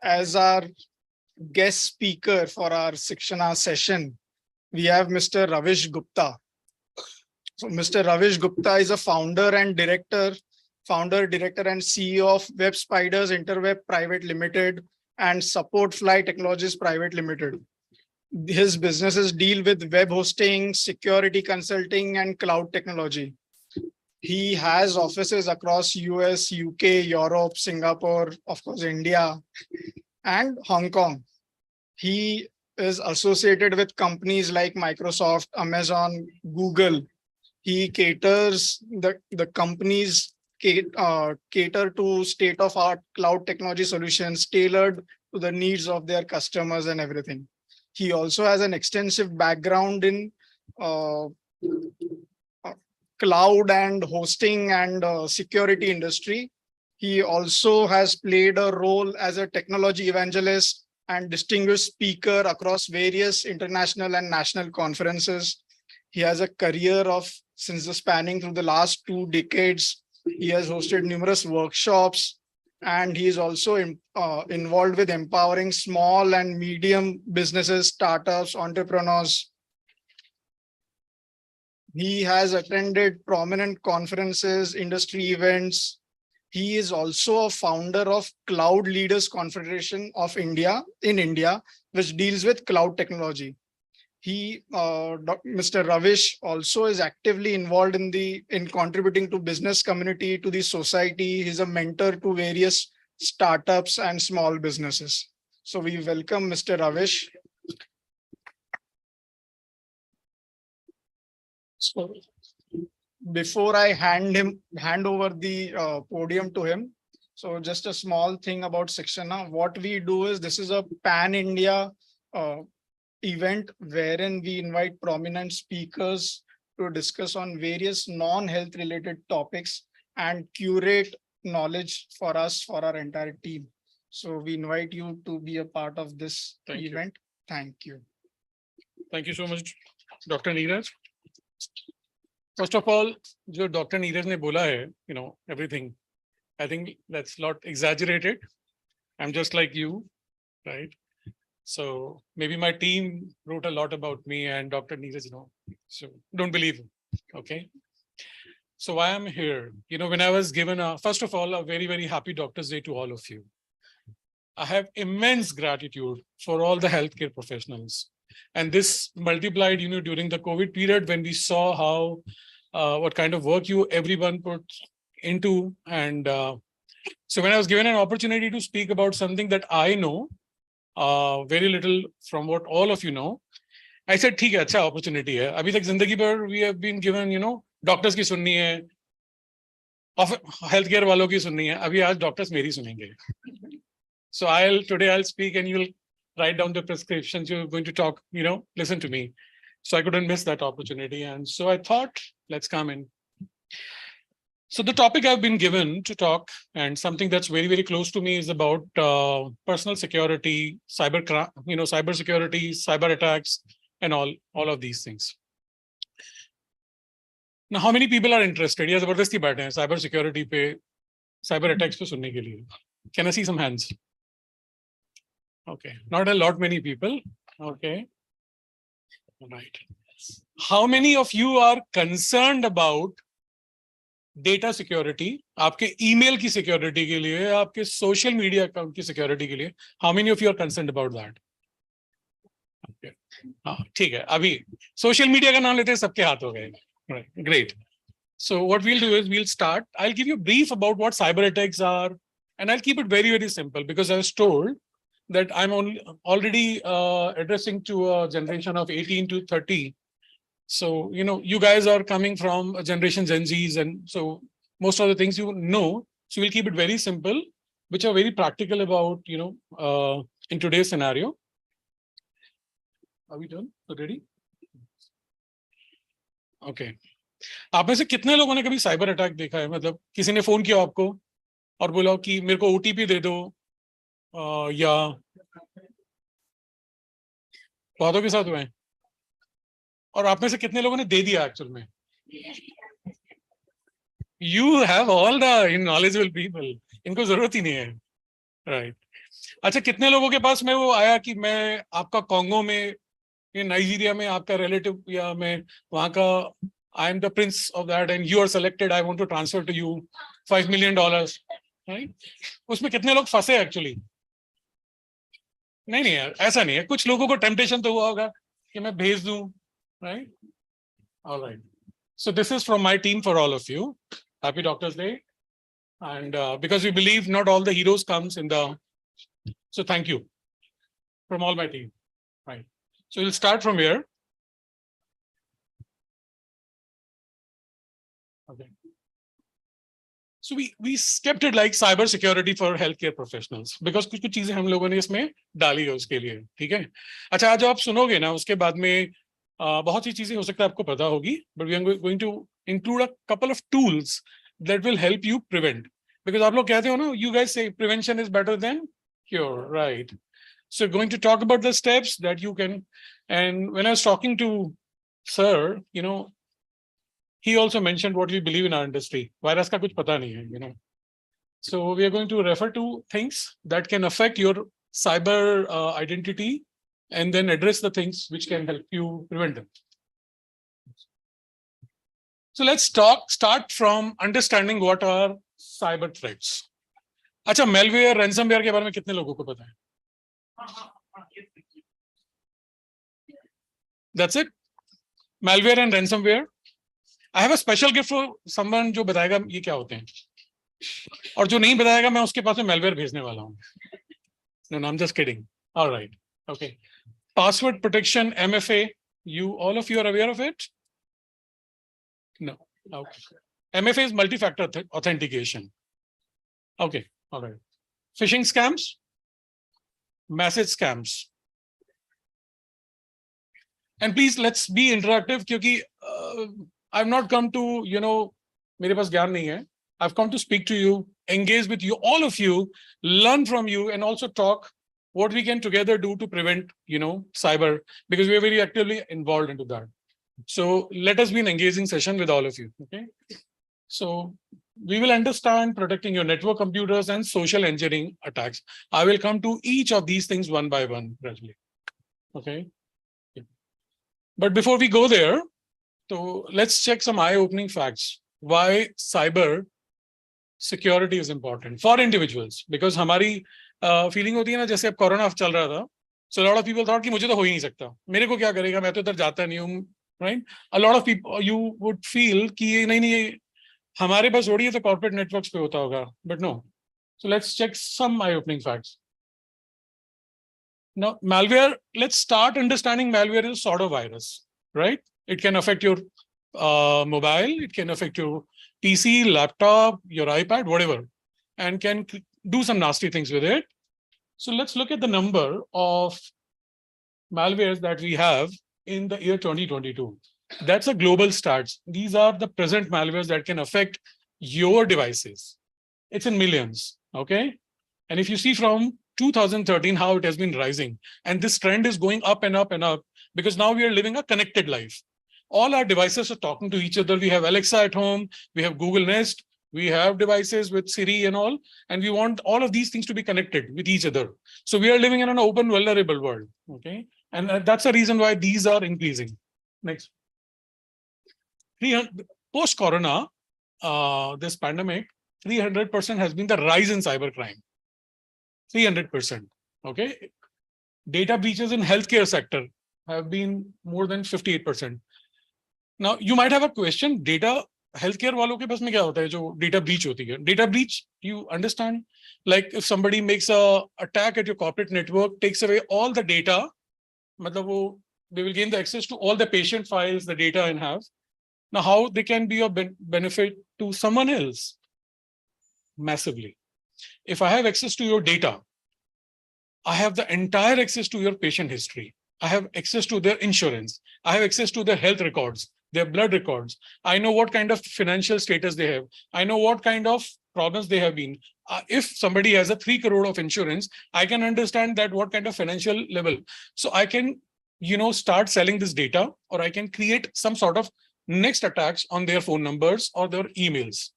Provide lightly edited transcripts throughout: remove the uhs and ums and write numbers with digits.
as our guest speaker for our Shikshana session, we have Mr. Ravish Gupta. So Mr. Ravish Gupta is a founder, director and CEO of Web Spiders Interweb Private Limited and Support Fly Technologies Private Limited. His businesses deal with web hosting, security consulting, and cloud technology. He has offices across US, UK, Europe, Singapore, of course, India, and Hong Kong. He is associated with companies like Microsoft, Amazon, Google. He caters the companies cater to state-of-art cloud technology solutions tailored to the needs of their customers and everything. He also has an extensive background in cloud and hosting and security industry. He also has played a role as a technology evangelist and distinguished speaker across various international and national conferences. He has a career of spanning through the last 2 decades. He has hosted numerous workshops, and he is also involved with empowering small and medium businesses, startups, entrepreneurs. He has attended prominent conferences, industry events. He is also a founder of Cloud Leaders Confederation of India, which deals with cloud technology. Mr. Ravish also is actively involved in contributing to business community, to the society. He's a mentor to various startups and small businesses. So we welcome Mr. Ravish. So before I hand over the podium to him, so just a small thing about Shikshana. What we do is, this is a pan-India event wherein we invite prominent speakers to discuss on various non-health related topics and curate knowledge for us, for our entire team. So we invite you to be a part of this event. Thank you. Thank you so much, Dr. Neeraj. First of all, जो Dr. Neeraj ने बोला है, everything, I think that's a lot exaggerated. I'm just like you, right? So maybe my team wrote a lot about me and Dr. Neeraj, so don't believe him, okay? So why I'm here, when I was given first of all, a very, very happy Doctor's Day to all of you. I have immense gratitude for all the healthcare professionals. And this multiplied, during the COVID period, when we saw how, what kind of work everyone put into. And so when I was given an opportunity to speak about something that I know, very little from what all of you know, I said, ठीक है, अच्छा opportunity है. अभी तक जिंदगी भर we have been given, doctors की सुननी है, healthcare वालों की सुननी है. अभी आज doctors मेरी सुनेंगे. So today I'll speak and you'll write down the prescriptions. You're going to talk, listen to me. So I couldn't miss that opportunity. And so I thought, let's come in. So the topic I've been given to talk, and something that's very, very close to me, is about personal security, cyber security, cyber attacks, and all of these things. Now, how many people are interested? Yes, zabardasti baate hain cyber security pe, cyber attacks pe sunne ke liye. Can I see some hands? Okay, not a lot many people. Okay. All right. How many of you are concerned about data security, आपके email की security के लिए, आपके social media account की security के लिए? How many of you are concerned about that? Okay. ठीक है. अभी social media का नाम लेते हैं, सबके हाथ हो गए. Right. Great. So what we'll do is we'll start. I'll give you a brief about what cyber attacks are, and I'll keep it very, very simple, because I was told that I'm already addressing to a generation of 18 to 30. So, you guys are coming from a generation Gen Zs, and so most of the things so we'll keep it very simple, which are very practical about, in today's scenario. Are we done already? Okay. आप में से कितने लोगों ने कभी cyber attack देखा है? मतलब किसी ने फोन किया आपको और बोला कि मेरे को ओटीपी दे दो, या बहुतों के साथ हुए हैं? और आप में से कितने लोगों ने दे दिया एक्चुअल में? You have all the knowledgeable people. इनको जरूरत ही नहीं है, right? अच्छा, कितने लोगों के पास में वो आया कि मैं आपका कॉन्गो में, ये नाइजीरिया में आपका रिलेटिव, या मैं वहां का, I am the prince of that and you are selected, I want to transfer to you $5 million, right? उसमें कितने लोग फंसे एक्चुअली? नहीं नहीं यार, ऐसा नहीं है, कुछ लोगों को टेम्पटेशन तो हुआ होगा कि मैं भेज दूं, right? Alright, so this is from my team for all of you. Happy Doctors Day. And because we believe not all the heroes comes in the, so thank you from all my team, right? So we'll start from here. Okay. So we kept it like cyber security for healthcare professionals because कुछ कुछ चीजें हम लोगों ने इसमें डाली है उसके लिए, ठीक है? अच्छा, आज आप सुनोगे ना, उसके बाद में बहुत सी चीजें हो सकता है आपको पता होगी, but we are going to include a couple of tools that will help you prevent. Because आप लोग कहते हो ना, you guys say prevention is better than cure, right? So going to talk about the steps that you can, and when I was talking to sir, you know, he also mentioned what we believe in our industry. Virus का कुछ पता नहीं है, you know. So we are going to refer to things that can affect your cyber identity and then address the things which can help you prevent them. So let's start from understanding what are cyber threats. अच्छा, malware, ransomware के बारे में कितने लोगों को पता है? That's it. Malware and ransomware. I have a special gift for someone जो बताएगा ये क्या होते हैं, और जो नहीं बताएगा मैं उसके पास में malware भेजने वाला हूँ. No, I'm just kidding. All right. Okay. Password protection, MFA. All of you are aware of it? No. Okay. MFA is multi-factor authentication. Okay. All right. Phishing scams, message scams. And please, let's be interactive क्योंकि I've not come to, you know, मेरे पास ज्ञान नहीं है. I've come to speak to you, engage with you, all of you, learn from you, and also talk what we can together do to prevent, you know, cyber, because we are very actively involved into that. So let us be an engaging session with all of you. Okay. So we will understand protecting your network computers and social engineering attacks. I will come to each of these things one by one gradually. Okay. But before we go there, so let's check some eye-opening facts. Why cyber security is important for individuals? Because हमारी feeling होती है ना, जैसे अब corona चल रहा था, so a lot of people thought कि मुझे तो हो ही नहीं सकता, मेरे को क्या करेगा, मैं तो इधर जाता नहीं हूँ, right? A lot of people, you would feel कि नहीं नहीं हमारे पास थोड़ी है तो corporate networks पे होता होगा, but no. So let's check some eye-opening facts. Now, malware, let's start understanding malware is a sort of virus, right? It can affect your mobile, it can affect your PC, laptop, your iPad, whatever, and can do some nasty things with it. So let's look at the number of malwares that we have in the year 2022. That's a global stats. These are the present malwares that can affect your devices. It's in millions, okay? And if you see from 2013 how it has been rising, and this trend is going up and up and up, because now we are living a connected life. All our devices are talking to each other. We have Alexa at home, we have Google Nest, we have devices with Siri and all, and we want all of these things to be connected with each other. So we are living in an open, vulnerable world, okay? And that's the reason why these are increasing. Next. Post-corona, this pandemic, 300% has been the rise in cybercrime. 300%, okay? Data breaches in healthcare sector have been more than 58%. Now, you might have a question, data, healthcare वालों के पास में क्या होता है जो data breach होती है? Data breach, you understand? Like if somebody makes a attack at your corporate network, takes away all the data, मतलब वो, they will gain the access to all the patient files, the data and have. Now, how they can be of benefit to someone else? Massively. If I have access to your data, I have the entire access to your patient history. I have access to their insurance. I have access to their health records, their blood records. I know what kind of financial status they have. I know what kind of problems they have been. If somebody has a 3 crore of insurance, I can understand that what kind of financial level. So I can, you know, start selling this data, or I can create some sort of next attacks on their phone numbers or their emails.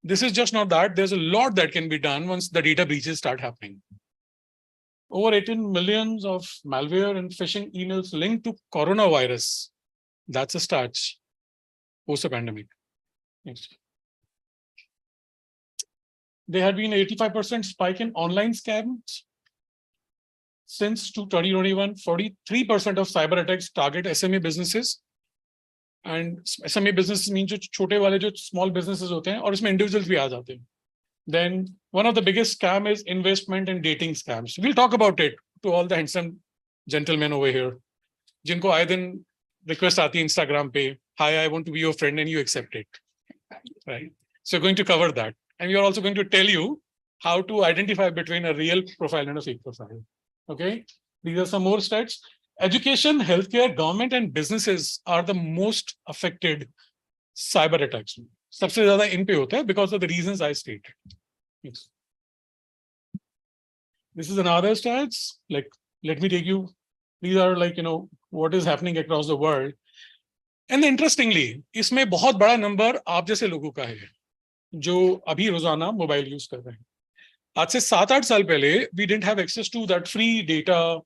This is just not that. There's a lot that can be done once the data breaches start happening. over 18 millions of malware and phishing emails linked to coronavirus. That's a start post a pandemic. Next. There had been 85% spike in online scams since 2021. 43% of cyber attacks target SME businesses. And SME businesses mean जो छोटे वाले जो small businesses होते हैं और इसमें individuals भी आ जाते हैं. Then one of the biggest scam is investment and dating scams. We'll talk about it to all the handsome gentlemen over here. जिनको आए दिन request आती है Instagram पे, hi, I want to be your friend, and you accept it. Right? So we're going to cover that. And we are also going to tell you how to identify between a real profile and a fake profile. Okay? These are some more stats. Education, healthcare, government, and businesses are the most affected cyber attacks. सबसे ज़्यादा इन पे होता है because of the reasons I stated. Yes. This is another stats. Like, let me take you. These are like, what is happening across the world. And interestingly, इसमें बहुत बड़ा number आप जैसे लोगों का है जो अभी रोजाना मोबाइल यूज कर रहे हैं. आज से 7-8 साल पहले we didn't have access to that free data.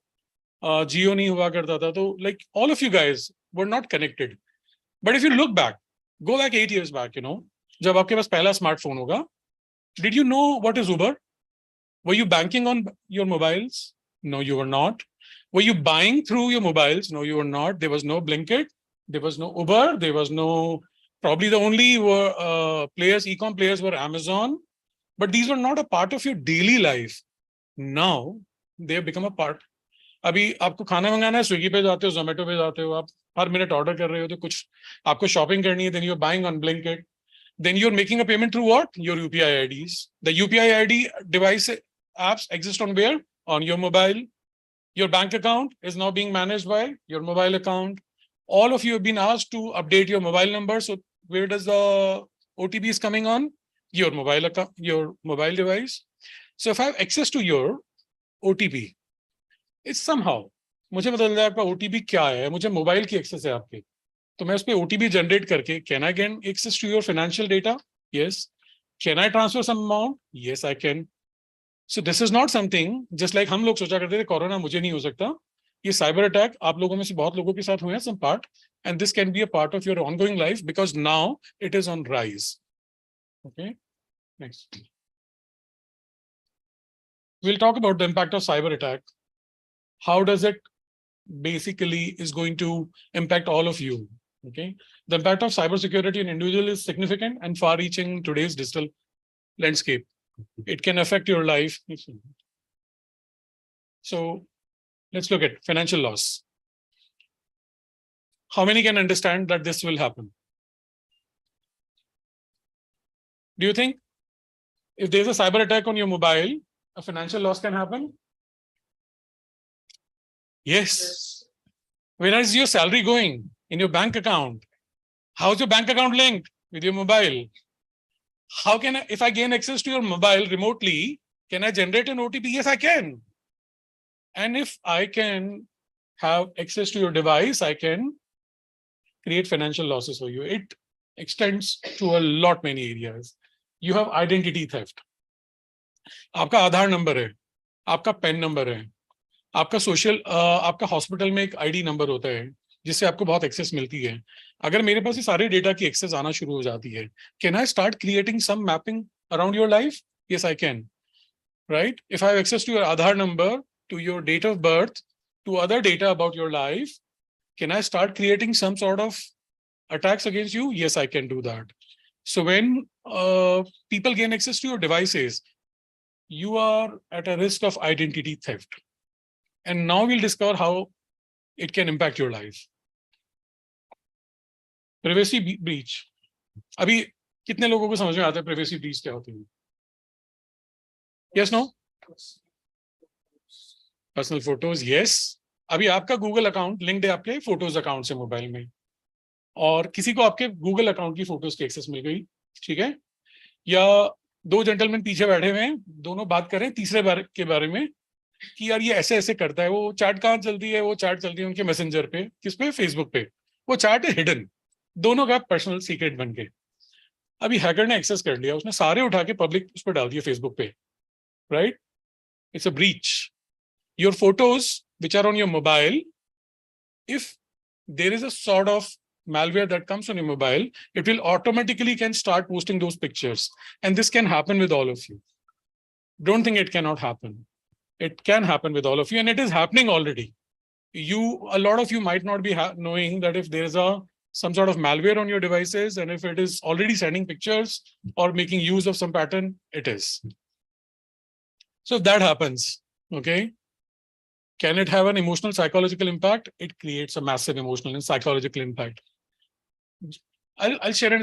Jio नहीं हुआ करता था, तो like all of you guys were not connected. But if you look back, go back 8 years back, जब आपके पास पहला स्मार्टफोन होगा, did you know what is Uber? Were you banking on your mobiles? No, you were not. Were you buying through your mobiles? No, you were not. There was no Blinkit. There was no Uber. There was no, probably the only players, e-com players were Amazon. But these were not a part of your daily life. Now, they have become a part. अभी आपको खाना मंगाना है, Swiggy पे जाते हो, जोमेटो पे जाते हो, आप हर मिनट ऑर्डर कर रहे हो, तो कुछ आपको शॉपिंग करनी है, then you're buying on Blinkit. Then you're making a payment through what? Your UPI IDs. The UPI ID device apps exist on where? On your mobile. Your bank account is now being managed by your mobile account. All of you have been asked to update your mobile number. So where does the OTP is coming on? Your mobile account, your mobile device. So if I have access to your OTP, it's somehow, मुझे पता चल जाए आपका OTP क्या है, मुझे mobile की access है आपके, तो मैं उस पे OTP जनरेट करके, can I gain access to your financial data? Yes. Can I transfer some amount? Yes, I can. So this is not something just like हम लोग सोचा करते थे कोरोना मुझे नहीं हो सकता. ये साइबर अटैक आप लोगों में से बहुत लोगों के साथ हुए हैं, some part, and this can be a part of your ongoing life because now it is on rise. Okay, next. We'll talk about the impact of cyber attack. How does it basically is going to impact all of you? Okay, the impact of cybersecurity on individual is significant and far-reaching in today's digital landscape. It can affect your life. So let's look at financial loss. How many can understand that this will happen? Do you think if there's a cyber attack on your mobile, a financial loss can happen? Yes. Where is your salary going? In your bank account. How's your bank account linked with your mobile? How can I, if I gain access to your mobile remotely, can I generate an OTP? Yes, I can. And if I can have access to your device, I can create financial losses for you. It extends to a lot many areas. You have identity theft. आपका आधार number है, आपका PAN number है, आपका social, आपका hospital में एक ID number होता है जिससे आपको बहुत एक्सेस मिलती है. अगर मेरे पास ये सारे डेटा की एक्सेस आना शुरू हो जाती है, can I start creating some mapping around your life? Yes, I can. Right? If I have access to your Aadhaar number, to your date of birth, to other data about your life, can I start creating some sort of attacks against you? Yes, I can do that. So when people gain access to your devices, you are at a risk of identity theft. And now we'll discover how it can impact your life. Privacy breach. अभी कितने लोगों को समझ में आता है privacy breach क्या होती है? Yes, no? Personal photos, yes. अभी आपका गूगल अकाउंट लिंक्ड है आपके फोटोज अकाउंट से मोबाइल में, और किसी को आपके गूगल अकाउंट की फोटोज की एक्सेस मिल गई, ठीक है, या दो जेंटलमैन पीछे बैठे हुए हैं, दोनों बात कर रहे हैं तीसरे बार के बारे में कि यार ये ऐसे ऐसे करता है, वो चैट कहाँ चलती है, वो चैट चलती है उनके मैसेंजर पे, किस पे, फेसबुक पे, वो चैट है हिडन, दोनों का पर्सनल सीक्रेट बन के. अभी हैकर ने एक्सेस कर लिया, उसने सारे उठा के पब्लिक उस पर डाल दिया फेसबुक पे, right? It's a breach. your photos, which are on your mobile, if there is a sort of malware that comes on your mobile, it will automatically can start posting those pictures. And this can happen with all of you. Don't think it cannot happen. It can happen with all of you, and it is happening already. A lot of you might not be knowing that if there is some sort of malware on your devices, and if it is already sending pictures or making use of some pattern, it is. So if that happens, okay, can it have an emotional psychological impact? It creates a massive emotional and psychological impact. I'll share a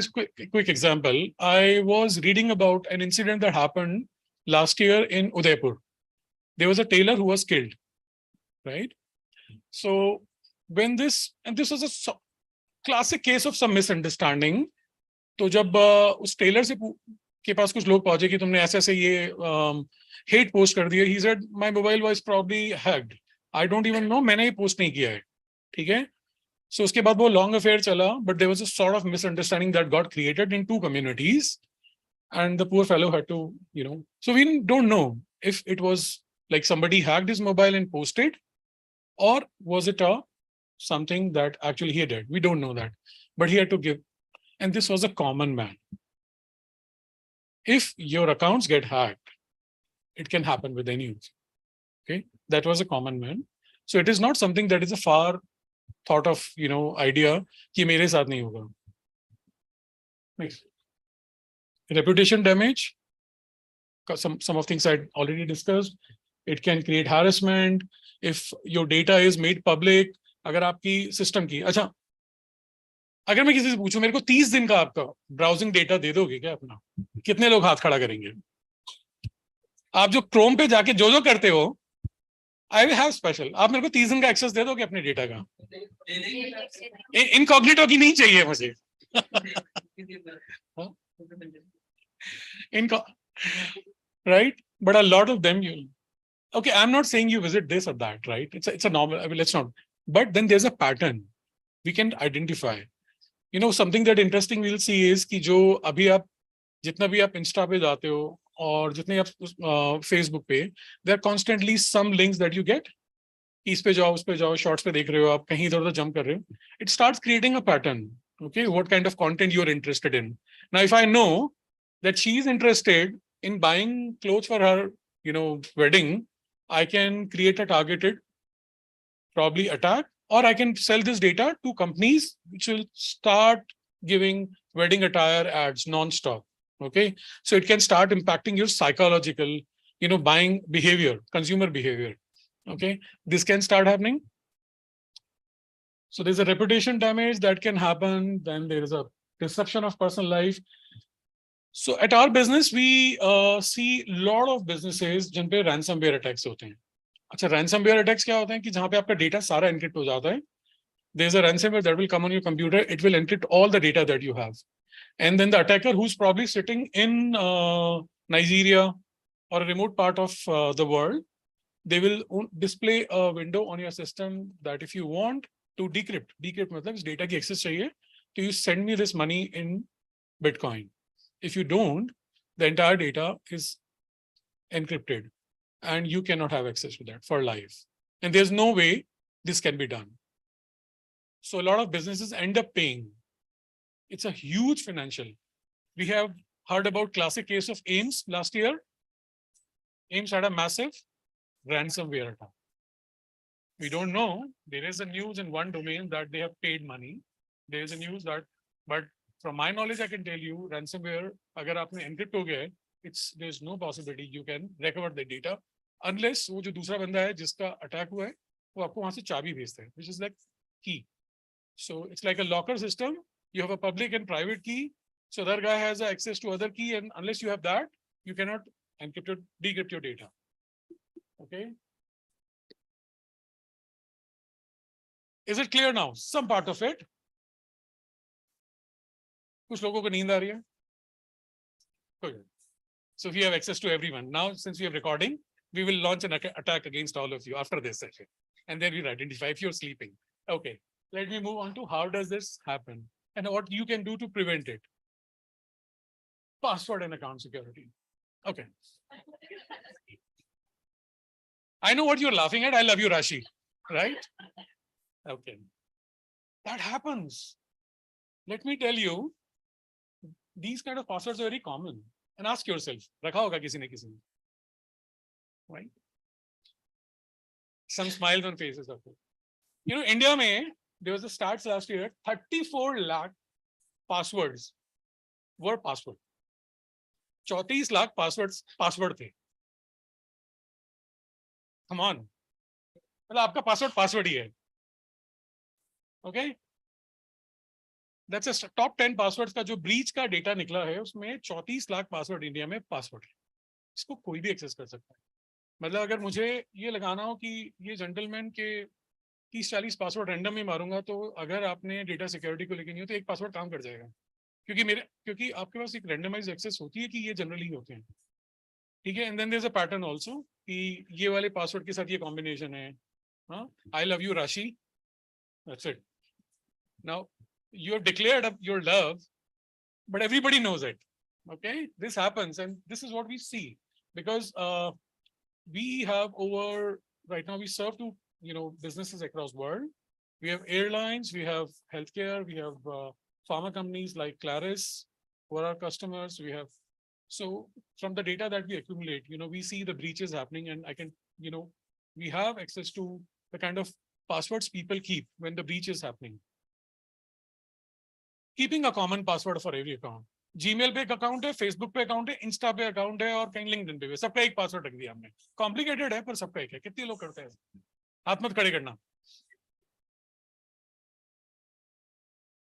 quick example. I was reading about an incident that happened last year in Udaipur. There was a tailor who was killed, right? So when this was a classic case of some misunderstanding. तो जब उस Taylor से के पास कुछ लोग पहुंचे कि तुमने ऐसे ऐसे ये हेट पोस्ट कर दिया, he said my mobile was probably hacked. I don't even know, मैंने ये पोस्ट नहीं किया है, ठीक है? So उसके बाद वो long affair चला, but there was a sort of misunderstanding that got created in two communities, and the poor fellow had to, so we don't know if it was like somebody hacked his mobile and posted, or was it something that actually he did. We don't know that, but he had to give. And this was a common man. If your accounts get hacked, it can happen with any of you. Okay, that was a common man. So it is not something that is a far thought of, idea कि मेरे साथ नहीं होगा. Next. Reputation damage. Some of things I already discussed. It can create harassment if your data is made public. अगर आपकी system की, अच्छा, अगर मैं किसी से पूछूं मेरे को 30 दिन का आपका ब्राउजिंग डेटा दे दोगे क्या अपना, कितने लोग हाथ खड़ा करेंगे? आप जो क्रोम पे जाके जो करते हो, आई विल हैव स्पेशल, आप मेरे को 30 दिन का एक्सेस दे दोगे अपने डेटा का? इनकॉग्निटो की नहीं चाहिए मुझे. Right? But a lot of them, okay, I'm not saying you visit this or that, right? It's a normal, I mean, let's not. But then there's a pattern we can identify. Something that interesting we'll see is कि जो अभी आप जितना भी आप Insta पे जाते हो और जितने आप फेसबुक पे, there are constantly some links that you get. इस पे जाओ, उस पे जाओ, शॉर्ट्स पे देख रहे हो आप, कहीं इधर उधर जंप कर रहे हो. It starts creating a pattern. Okay, what kind of content you're interested in. Now, if I know that she's interested in buying clothes for her, wedding, I can create a targeted, probably attack, or I can sell this data to companies which will start giving wedding attire ads non-stop. Okay, so it can start impacting your psychological, buying behavior, consumer behavior. Okay, this can start happening. So there's a reputation damage that can happen. Then there is a disruption of personal life. So at our business, we see a lot of businesses जिन पे ransomware attacks होते हैं. अच्छा, ransomware attacks क्या होते हैं कि जहाँ पे आपका data सारा encrypt हो जाता है. There's a ransomware that will come on your computer. It will encrypt all the data that you have. And then the attacker who's probably sitting in Nigeria or a remote part of the world, they will display a window on your system that if you want to decrypt मतलब इस data की access चाहिए, तो you send me this money in Bitcoin. If you don't, the entire data is encrypted and you cannot have access to that for life. And there's no way this can be done. So a lot of businesses end up paying. It's a huge financial. We have heard about classic case of AIMS last year. AIMS had a massive ransomware attack. We don't know. There is a news in one domain that they have paid money. There is a news that, but from my knowledge, I can tell you, ransomware, अगर आपने encrypt हो गया, there's no possibility you can recover the data unless वो जो दूसरा बंदा है जिसका attack हुआ है, वो आपको वहाँ से चाबी भेजता है, which is like key. So it's like a locker system. You have a public and private key. So that guy has access to other key, and unless you have that, you cannot decrypt your data. Okay. Is it clear now? Some part of it. कुछ लोगों को नींद आ रही है? Good. So we have access to everyone. Now, since we have recording, we will launch an attack against all of you after this session. And then we'll identify if you're sleeping. Okay. Let me move on to how does this happen and what you can do to prevent it. Password and account security. Okay. I know what you're laughing at. I love you, Rashi. Right? Okay. That happens. Let me tell you, these kind of passwords are very common. And ask yourself, rakha hoga kisi ne kisi ne. Right? Some smiles on faces of it. You know, India mein, there was a stats last year, 34 lakh passwords were password. 34 lakh password the. Come on. मतलब आपका password ही है. Okay? That's a top 10 passwords का जो breach का data निकला है उसमें 34 lakh password India में password है. इसको कोई भी access कर सकता है. मतलब अगर मुझे ये लगाना हो कि ये gentleman के 30-40 password random में मारूंगा तो अगर आपने data security को लेके नहीं हो तो एक password काम कर जाएगा. क्योंकि आपके पास एक randomized access होती है कि ये generally होते हैं. ठीक है? And then there's a pattern also कि ये वाले password के साथ ये combination है. I love you, Rashi. That's it. Now, you have declared up your love, but everybody knows it. Okay, this happens, and this is what we see because we have right now we serve to businesses across world. We have airlines, we have healthcare, we have pharma companies like Claris who are our customers. We have from the data that we accumulate, we see the breaches happening, and we have access to the kind of passwords people keep when the breach is happening. Keeping a common password for every account. Gmail पे एक account है, Facebook पे account है, Insta पे account है और कहीं LinkedIn पे भी. सबका एक password रख दिया हमने. Complicated है पर सबका एक है. कितने लोग करते हैं? हाथ मत खड़े करना.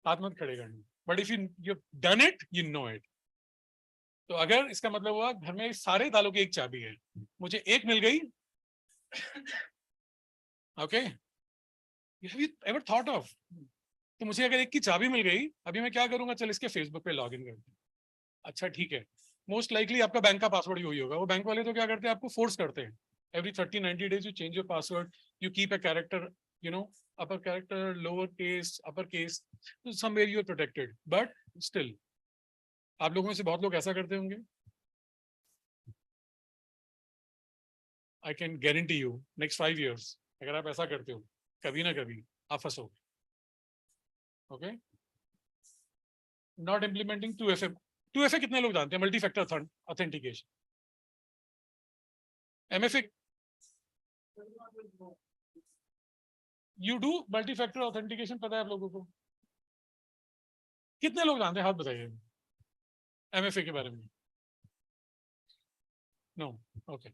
हाथ मत खड़े करना. But if you've done it, you know it. तो अगर इसका मतलब हुआ घर में सारे तालों की एक चाबी है. मुझे एक मिल गई. Okay. Have you ever thought of? तो मुझे अगर एक की चाबी मिल गई, अभी मैं क्या करूंगा? चल इसके फेसबुक पे लॉगिन करते हैं. अच्छा ठीक है. मोस्ट लाइकली आपका बैंक का पासवर्ड ही होगा. वो बैंक वाले तो क्या करते हैं? आपको फोर्स करते हैं. Every 30-90 days you change your password. You keep a character, upper character, lower case, upper case. So somewhere you are protected. But still, आप लोगों में से बहुत लोग ऐसा करते होंगे. I can guarantee you, next 5 years, अगर आप ऐसा करते हो, कभी ना कभी आप फंसोगे. Okay. Not implementing 2FA. 2FA कितने लोग जानते हैं? Multi-factor authentication. MFA. You do multi-factor authentication, पता है आप लोगों को? कितने लोग जानते हैं? हाथ बताइए. MFA के बारे में. No. Okay.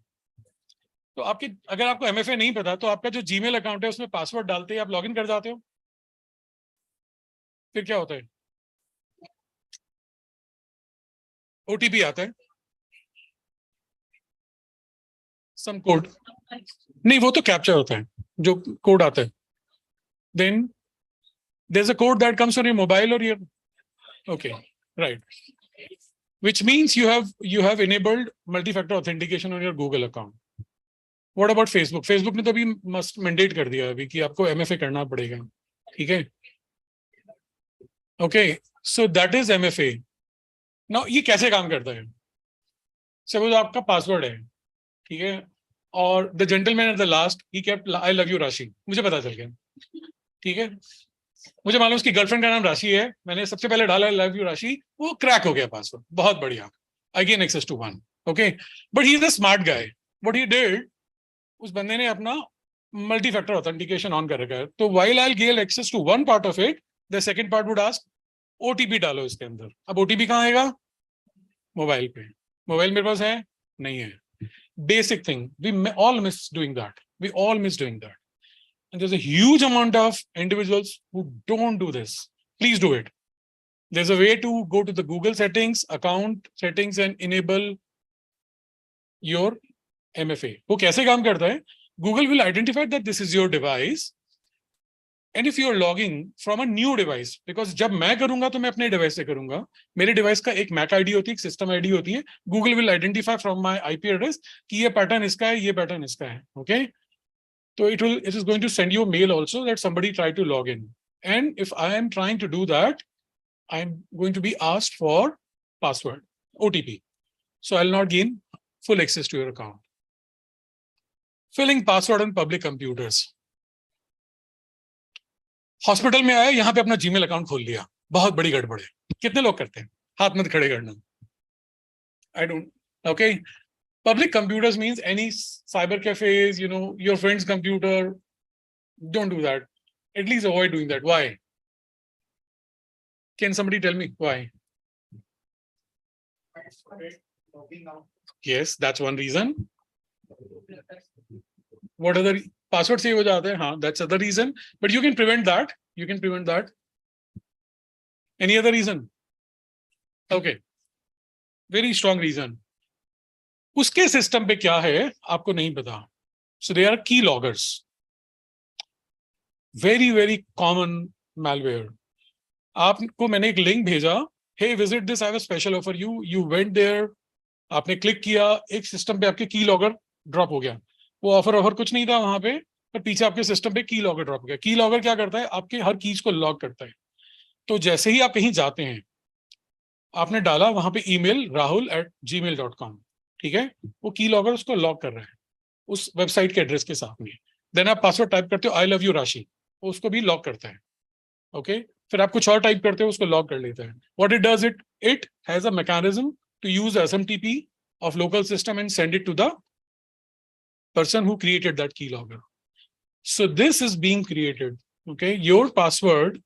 तो अगर आपको MFA नहीं पता तो आपका जो Gmail अकाउंट है उसमें पासवर्ड डालते ही आप लॉगिन कर जाते हो. फिर क्या होता है? OTP आता है. Some code. नहीं, वो तो कैप्चर होता है जो कोड आता है. Then there's a code that comes on your mobile or your right, which means you have enabled multi-factor authentication on your Google account. What about Facebook? Facebook ने तो अभी must mandate कर दिया अभी कि आपको MFA करना पड़ेगा. ठीक है? Okay, so that is MFA. Now ये कैसे काम करता है? Suppose आपका पासवर्ड है, ठीक है, और the gentleman at the last he kept I love you Rashi. मुझे पता चल गया. ठीक है, मुझे मालूम उसकी गर्लफ्रेंड का नाम राशि है. मैंने सबसे पहले डाला I love you Rashi. वो क्रैक हो गया पासवर्ड. बहुत बढ़िया. I gain access to one. Okay, but he is a smart guy. What he did, उस बंदे ने अपना multi-factor authentication on कर रखा है. तो while I'll gain access to one part of it, the second part would ask OTP डालो इसके अंदर. अब OTP कहाँ आएगा? मोबाइल पे. मोबाइल मेरे पास है? नहीं है. Basic thing. We all miss doing that. We all miss doing that. And there's a huge amount of individuals who don't do this. Please do it. There's a way to go to the Google settings, account settings, and enable your MFA. वो कैसे काम करता है? Google will identify that this is your device. And if you're logging from a new device, because जब मैं करूंगा तो मैं अपने डिवाइस से करूंगा. मेरे डिवाइस का एक MAC ID होती है, एक सिस्टम ID होती है. Google will identify from my IP address कि ये पैटर्न इसका है, ये पैटर्न इसका है. Okay? So it is going to send you a mail also that somebody tried to log in. And if I am trying to do that, I'm going to be asked for password, OTP. So I'll not gain full access to your account. filling password on public computers. Hospital में आया, यहाँ पे अपना Gmail account खोल लिया, बहुत बड़ी गड़बड़ है. कितने लोग करते हैं? हाथ मत खड़े करना. I don't. Okay. Public computers means any cyber cafes, your friend's computer. Don't do that. At least avoid doing that. Why? Can somebody tell me why? Yes, that's one reason. What other password save ho jata hai? Haan, that's other reason. But you can prevent that. You can prevent that. Any other reason? Okay. Very strong reason. उसके system पे क्या है आपको नहीं पता. So they are key loggers. Very, very common malware. आपको मैंने एक लिंक भेजा, hey visit this, I have a special offer. You went there, आपने क्लिक किया, एक सिस्टम पे आपके की लॉगर ड्रॉप हो गया. वो ऑफर कुछ नहीं था वहां पे, पर पीछे आपके सिस्टम पे की लॉगर ड्रॉप हो गया. की लॉगर क्या करता है? आपके हर कीज को लॉग करता है. तो जैसे ही आप कहीं जाते हैं, आपने डाला वहां पे ईमेल rahul@gmail.com, ठीक है, वो की लॉगर उसको लॉग कर रहा है उस वेबसाइट के एड्रेस के साथ में. देन आप पासवर्ड टाइप करते हो आई लव यू राशि, वो उसको भी लॉक करता है. ओके, फिर आप कुछ और टाइप करते हो, उसको लॉक कर लेता है. What it does, it has a mechanism to use SMTP of local system and send it to the person who created that keylogger. So this is being created. Okay, your password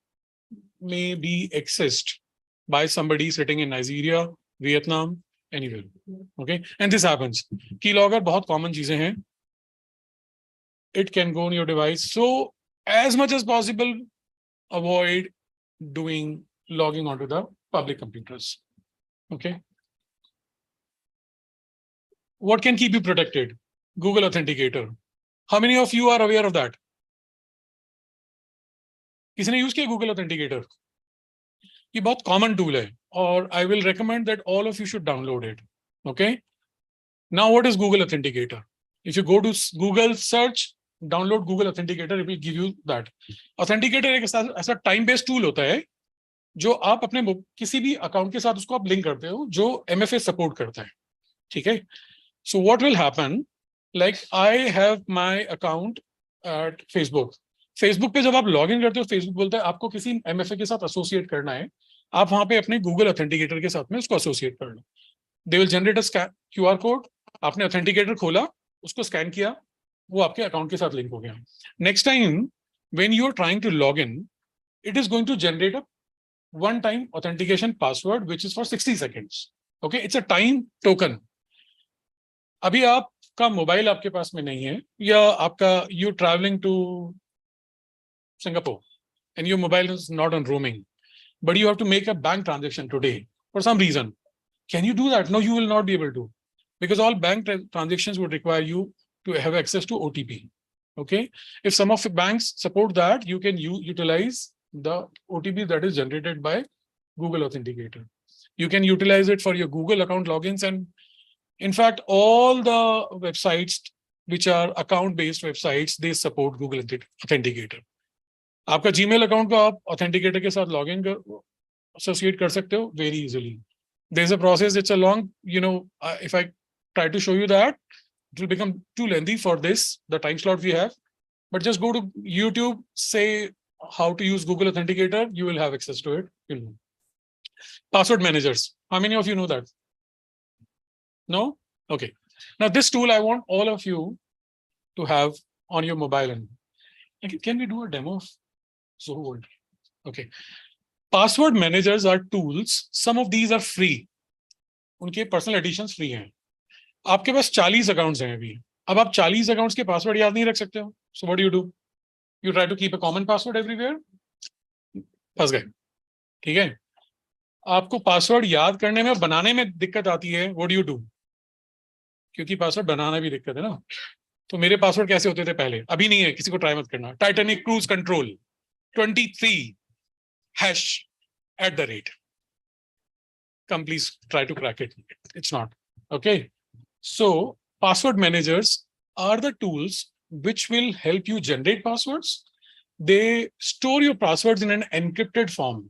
may be accessed by somebody sitting in Nigeria, Vietnam, anywhere. Okay, and this happens. Keylogger बहुत common चीजें हैं. It can go on your device. So as much as possible, avoid doing logging onto the public computers. Okay. What can keep you protected? Google Authenticator. How many of you are aware of that? किसने use किया Google Authenticator? ये बहुत common tool है और I will recommend that all of you should download it. Okay. Now what is Google Authenticator? If you go to Google search, download Google Authenticator, it will give you that. Authenticator एक ऐसा time based tool होता है जो आप अपने किसी भी account के साथ उसको आप लिंक करते हो, जो MFA सपोर्ट करता है. ठीक है. So what will happen? Like I have my account at Facebook. Facebook पे जब आप लॉग इन करते हो, Facebook बोलता है आपको किसी MFA के साथ एसोसिएट करना है, आप वहां पे अपने Google Authenticator के साथ में उसको एसोसिएट कर लो. They will generate a QR code. आपने Authenticator खोला, उसको स्कैन किया, वो आपके अकाउंट के साथ लिंक हो गया. Next time when you are trying to log in, it is going to generate a one-time authentication password which is for 60 seconds. Okay, it's a time token. अभी आपका मोबाइल आपके पास में नहीं है, या आपका you travelling to Singapore and your mobile is not on roaming, but you have to make a bank transaction today for some reason. Can you do that? No, you will not be able to, because all bank transactions would require you to have access to OTP. Okay, if some of the banks support that, you can utilize the OTP that is generated by Google Authenticator. You can utilize it for your Google account logins, and in fact all the websites which are account based websites, they support Google Authenticator. आपका Gmail account को आप authenticator के साथ log in associate कर सकते हो very easily. There is a process, it's a long, if I try to show you that, it will become too lengthy for this, the time slot we have. But just go to YouTube, say how to use Google Authenticator, you will have access to it. You'll know. Password managers, how many of you know that? No? Okay. Now this tool I want all of you to have on your mobile. And can we do a demo? So old. Okay. Password managers are tools. Some of these are free. उनके personal editions free हैं. आपके पास 40 accounts हैं अभी. अब आप 40 accounts के password याद नहीं रख सकते हो. So what do? You try to keep a common password everywhere. फंस गए. ठीक है. आपको पासवर्ड याद करने में, बनाने में दिक्कत आती है. What do? क्योंकि पासवर्ड बनाना भी दिक्कत है ना. तो मेरे पासवर्ड कैसे होते थे पहले, अभी नहीं है, किसी को ट्राई मत करना. Titanic cruise control 23 #@. Come, please try to crack it. It's not. Okay. So password managers are the tools which will help you generate passwords. They store your passwords in an encrypted form.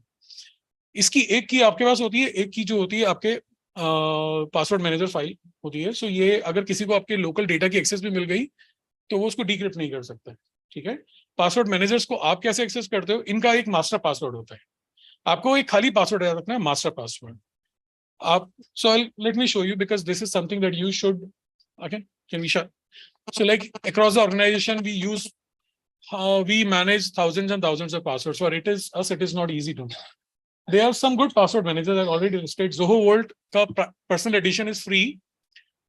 इसकी एक की आपके पास होती है, एक की जो होती है आपके पासवर्ड मैनेजर फाइल होती है. सो ये अगर किसी को आपके लोकल डेटा की एक्सेस भी मिल गई, तो वो उसको डिक्रिप्ट नहीं कर सकता, ठीक है। पासवर्ड मैनेजर्स को आप कैसे एक्सेस करते हो, इनका एक मास्टर पासवर्ड होता है, आपको एक खाली पासवर्ड याद रखना है, मास्टर पासवर्ड। आप so let me show you because this is something that you should, okay, can we share? So like across the organization we use we manage thousands and thousands of passwords. For it is not easy to. There are some good password managers that already listed. Zoho Vault ka personal edition is free.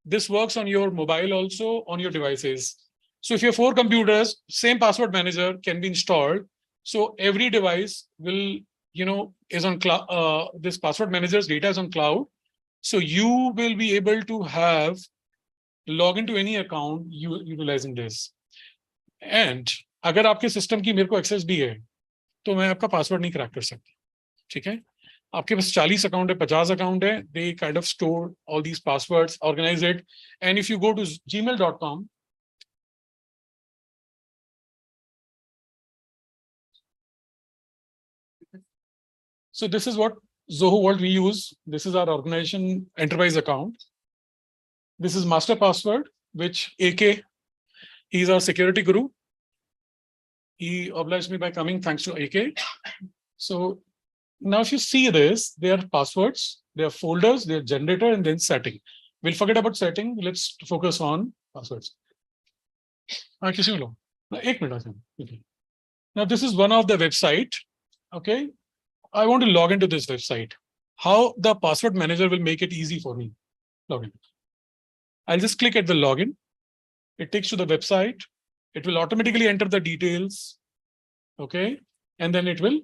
This works on your mobile also, on your devices. So if you have 4 computers, same password manager can be installed. So every device will, is on cloud. This password manager's data is on cloud. So you will be able to have log into any account utilizing this. And अगर आपके system की मेरे को access भी है तो मैं आपका पासवर्ड नहीं क्रैक कर सकता, ठीक है। आपके पास 40 अकाउंट है, 50 अकाउंट है, they kind of store all these passwords, organise it, and if you go to gmail.com, so this is what Zoho Vault we use. This is our organization enterprise account. This is master password, which AK, he's our security guru. He obliged me by coming, thanks to AK. So now if you see this, there are passwords, there are folders, there are generator, and then setting. We'll forget about setting. Let's focus on passwords. Now this is one of the website. Okay. I want to log into this website. How the password manager will make it easy for me. Login. I'll just click at the login. It takes to the website. It will automatically enter the details. Okay. And then it will.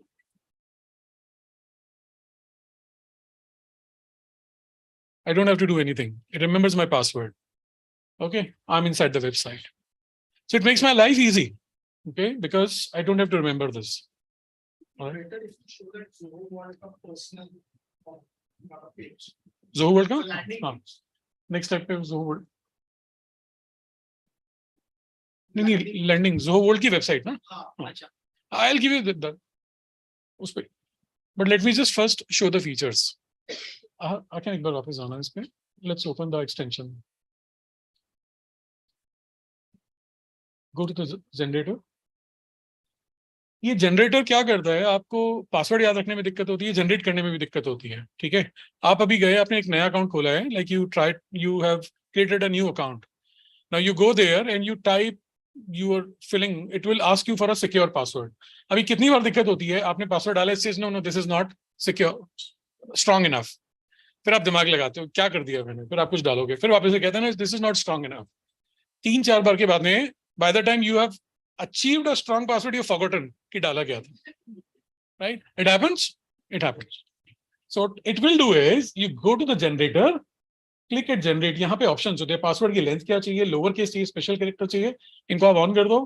I don't have to do anything. It remembers my password. Okay. I'm inside the website. So it makes my life easy. Okay. Because I don't have to remember this. All right. Zoho World का? Next step पे Zoho World. नहीं landing Zoho World की website ना? I'll give you the उस पे. But let me just first show the features. I can एक बार वापस आना इस पे. Let's open the extension. Go to the generator. ये जनरेटर क्या करता है, आपको पासवर्ड याद रखने में दिक्कत होती है, जनरेट करने में भी दिक्कत होती है, ठीक है। आप अभी गए, आपने एक नया अकाउंट खोला है, like you have created a new account, now you go there and you type your filling, it will ask you for a secure password. अभी कितनी बार दिक्कत होती है, आपने पासवर्ड डाला, it says no this is not secure strong enough, फिर आप दिमाग लगाते हो क्या कर दिया मैंने, फिर आप कुछ डालोगे, फिर वापस से कहते हैं ना this is not strong enough. 3-4 बार के बाद में by the time you have achieved a strong password, you've forgotten कि डाला क्या था, right? It happens. So it will do is you go to the generator, click at generate. यहाँ पे options होते हैं, पासवर्ड की लेंथ क्या चाहिए, लोअर केस चाहिए, स्पेशल कैरेक्टर चाहिए, इनको आप ऑन कर दो,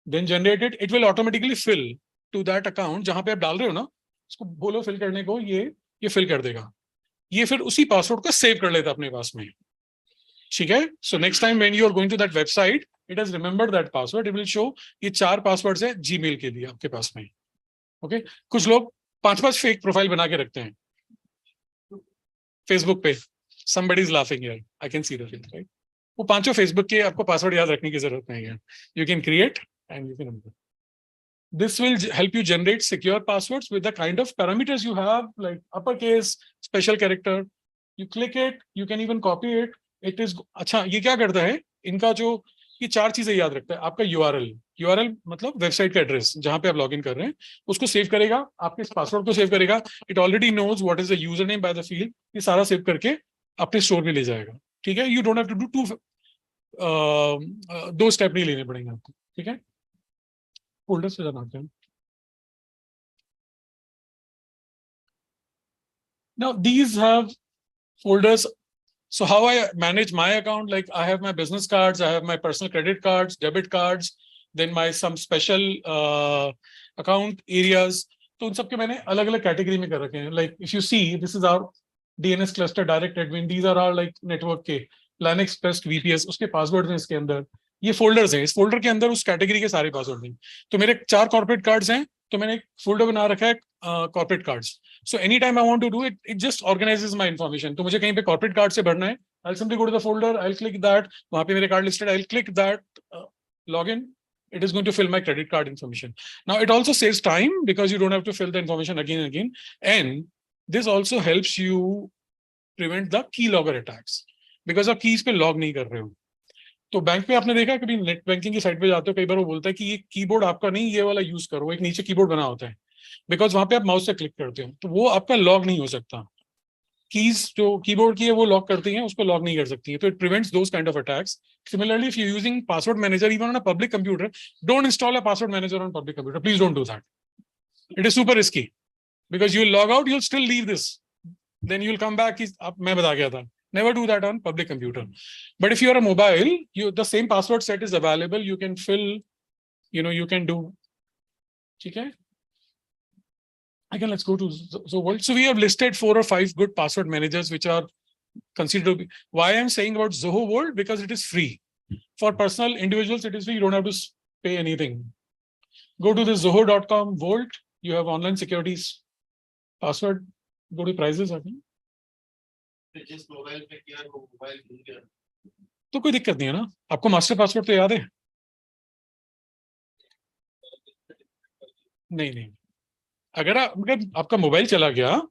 then generate it. It will automatically fill to that account जहाँ पे आप डाल रहे हो ना, उसको बोलो फिल करने को, ये फिल कर देगा, ये फिर उसी पासवर्ड को सेव कर लेता अपने पास में, ठीक है। So next time when you are going to that website, it has remembered that password. It will show ये 4 पासवर्ड्स है जीमेल के लिए आपके पास में। ओके, कुछ लोग 5-5 फेक प्रोफाइल बना के रखते हैं फेसबुक पे। Somebody is laughing here. I can see the thing, right? वो 5 फेसबुक के आपको पासवर्ड याद रखने की जरूरत नहीं है। You can create and you can remember. This will help you generate secure passwords with the kind of parameters you have, like uppercase, special character. You click it, you can even copy it. It is अच्छा, ये क्या करता है, इनका जो ये 4 चीजें याद रखता है, आपका यूआरएल मतलब वेबसाइट का एड्रेस जहां पे आप लॉगिन कर रहे हैं, उसको सेव करेगा, आपके पासवर्ड को सेव करेगा, it already knows what is the user name by the field, ये सारा सेव करके अपने स्टोर में ले जाएगा, ठीक है। You don't have to do 2 step नहीं लेने पड़ेंगे आपको, ठीक है। फोल्डर से जाना है now, these have folders. So how I manage my account, like I have my business cards, I have my personal credit cards, debit cards, then my some special account areas. तो उन सब के मैंने अलग अलग कैटेगरी में कर रखे हैं। Like if you see, this is our DNS cluster, direct admin, these are our like network के Linux Trust VPS, उसके पासवर्ड हैं इसके अंदर, ये फोल्डर्स हैं, इस फोल्डर के अंदर उस कैटेगरी के सारे पासवर्ड हैं। तो मेरे 4 कॉर्पोरेट कार्ड्स हैं, तो मैंने एक फोल्डर बना रखा है corporate cards. So anytime I want to do it, it just organizes my information. तो मुझे कहीं पे कॉर्पोरेट कार्ड से भरना है, I'll simply go to the folder, I'll click that, वहां पे मेरे card listed, I'll click that log in, it is going to fill my credit card information. Now it also saves time because you don't have to fill the information again and again. And this also helps you prevent the keylogger attacks because आप keys पे log नहीं कर रहे हो. तो bank पे आपने देखा कभी नेट बैंकिंग की साइट पे जाते हो, कई बार वो बोलता है कि ये कीबोर्ड आपका नहीं, ये वाला यूज करो, एक नीचे कीबोर्ड बना होता है, बिकॉज वहां पे आप माउस से क्लिक करते हो, तो वो आपका लॉग नहीं हो सकता. कीज जो कीबोर्ड की है वो लॉक करती हैं, उसको लॉक नहीं कर सकती है, तो it prevents those kind of attacks. Similarly, if you're using password manager even on a public computer, don't install a password manager on public computer. Please don't do that. It is super risky because you'll log out, you'll still leave this, then you'll come back. मैं बता गया था. Never do that on public computer. But if you're a mobile, the same password set is available. You can fill, you can do. Okay. Again, let's go to Zoho. So we have listed 4 or 5 good password managers which are considered to be. Why I'm saying about Zoho World? Because it is free. For personal individuals, it is free. You don't have to pay anything. Go to this zoho.com Vault. You have online securities password. Go to prices, I think. जिस mobile पे किया वो mobile भूल गया तो कोई दिक्कत नहीं है ना, आपको मास्टर पासवर्ड तो याद है? नहीं, अगर आपका मोबाइल चला गया,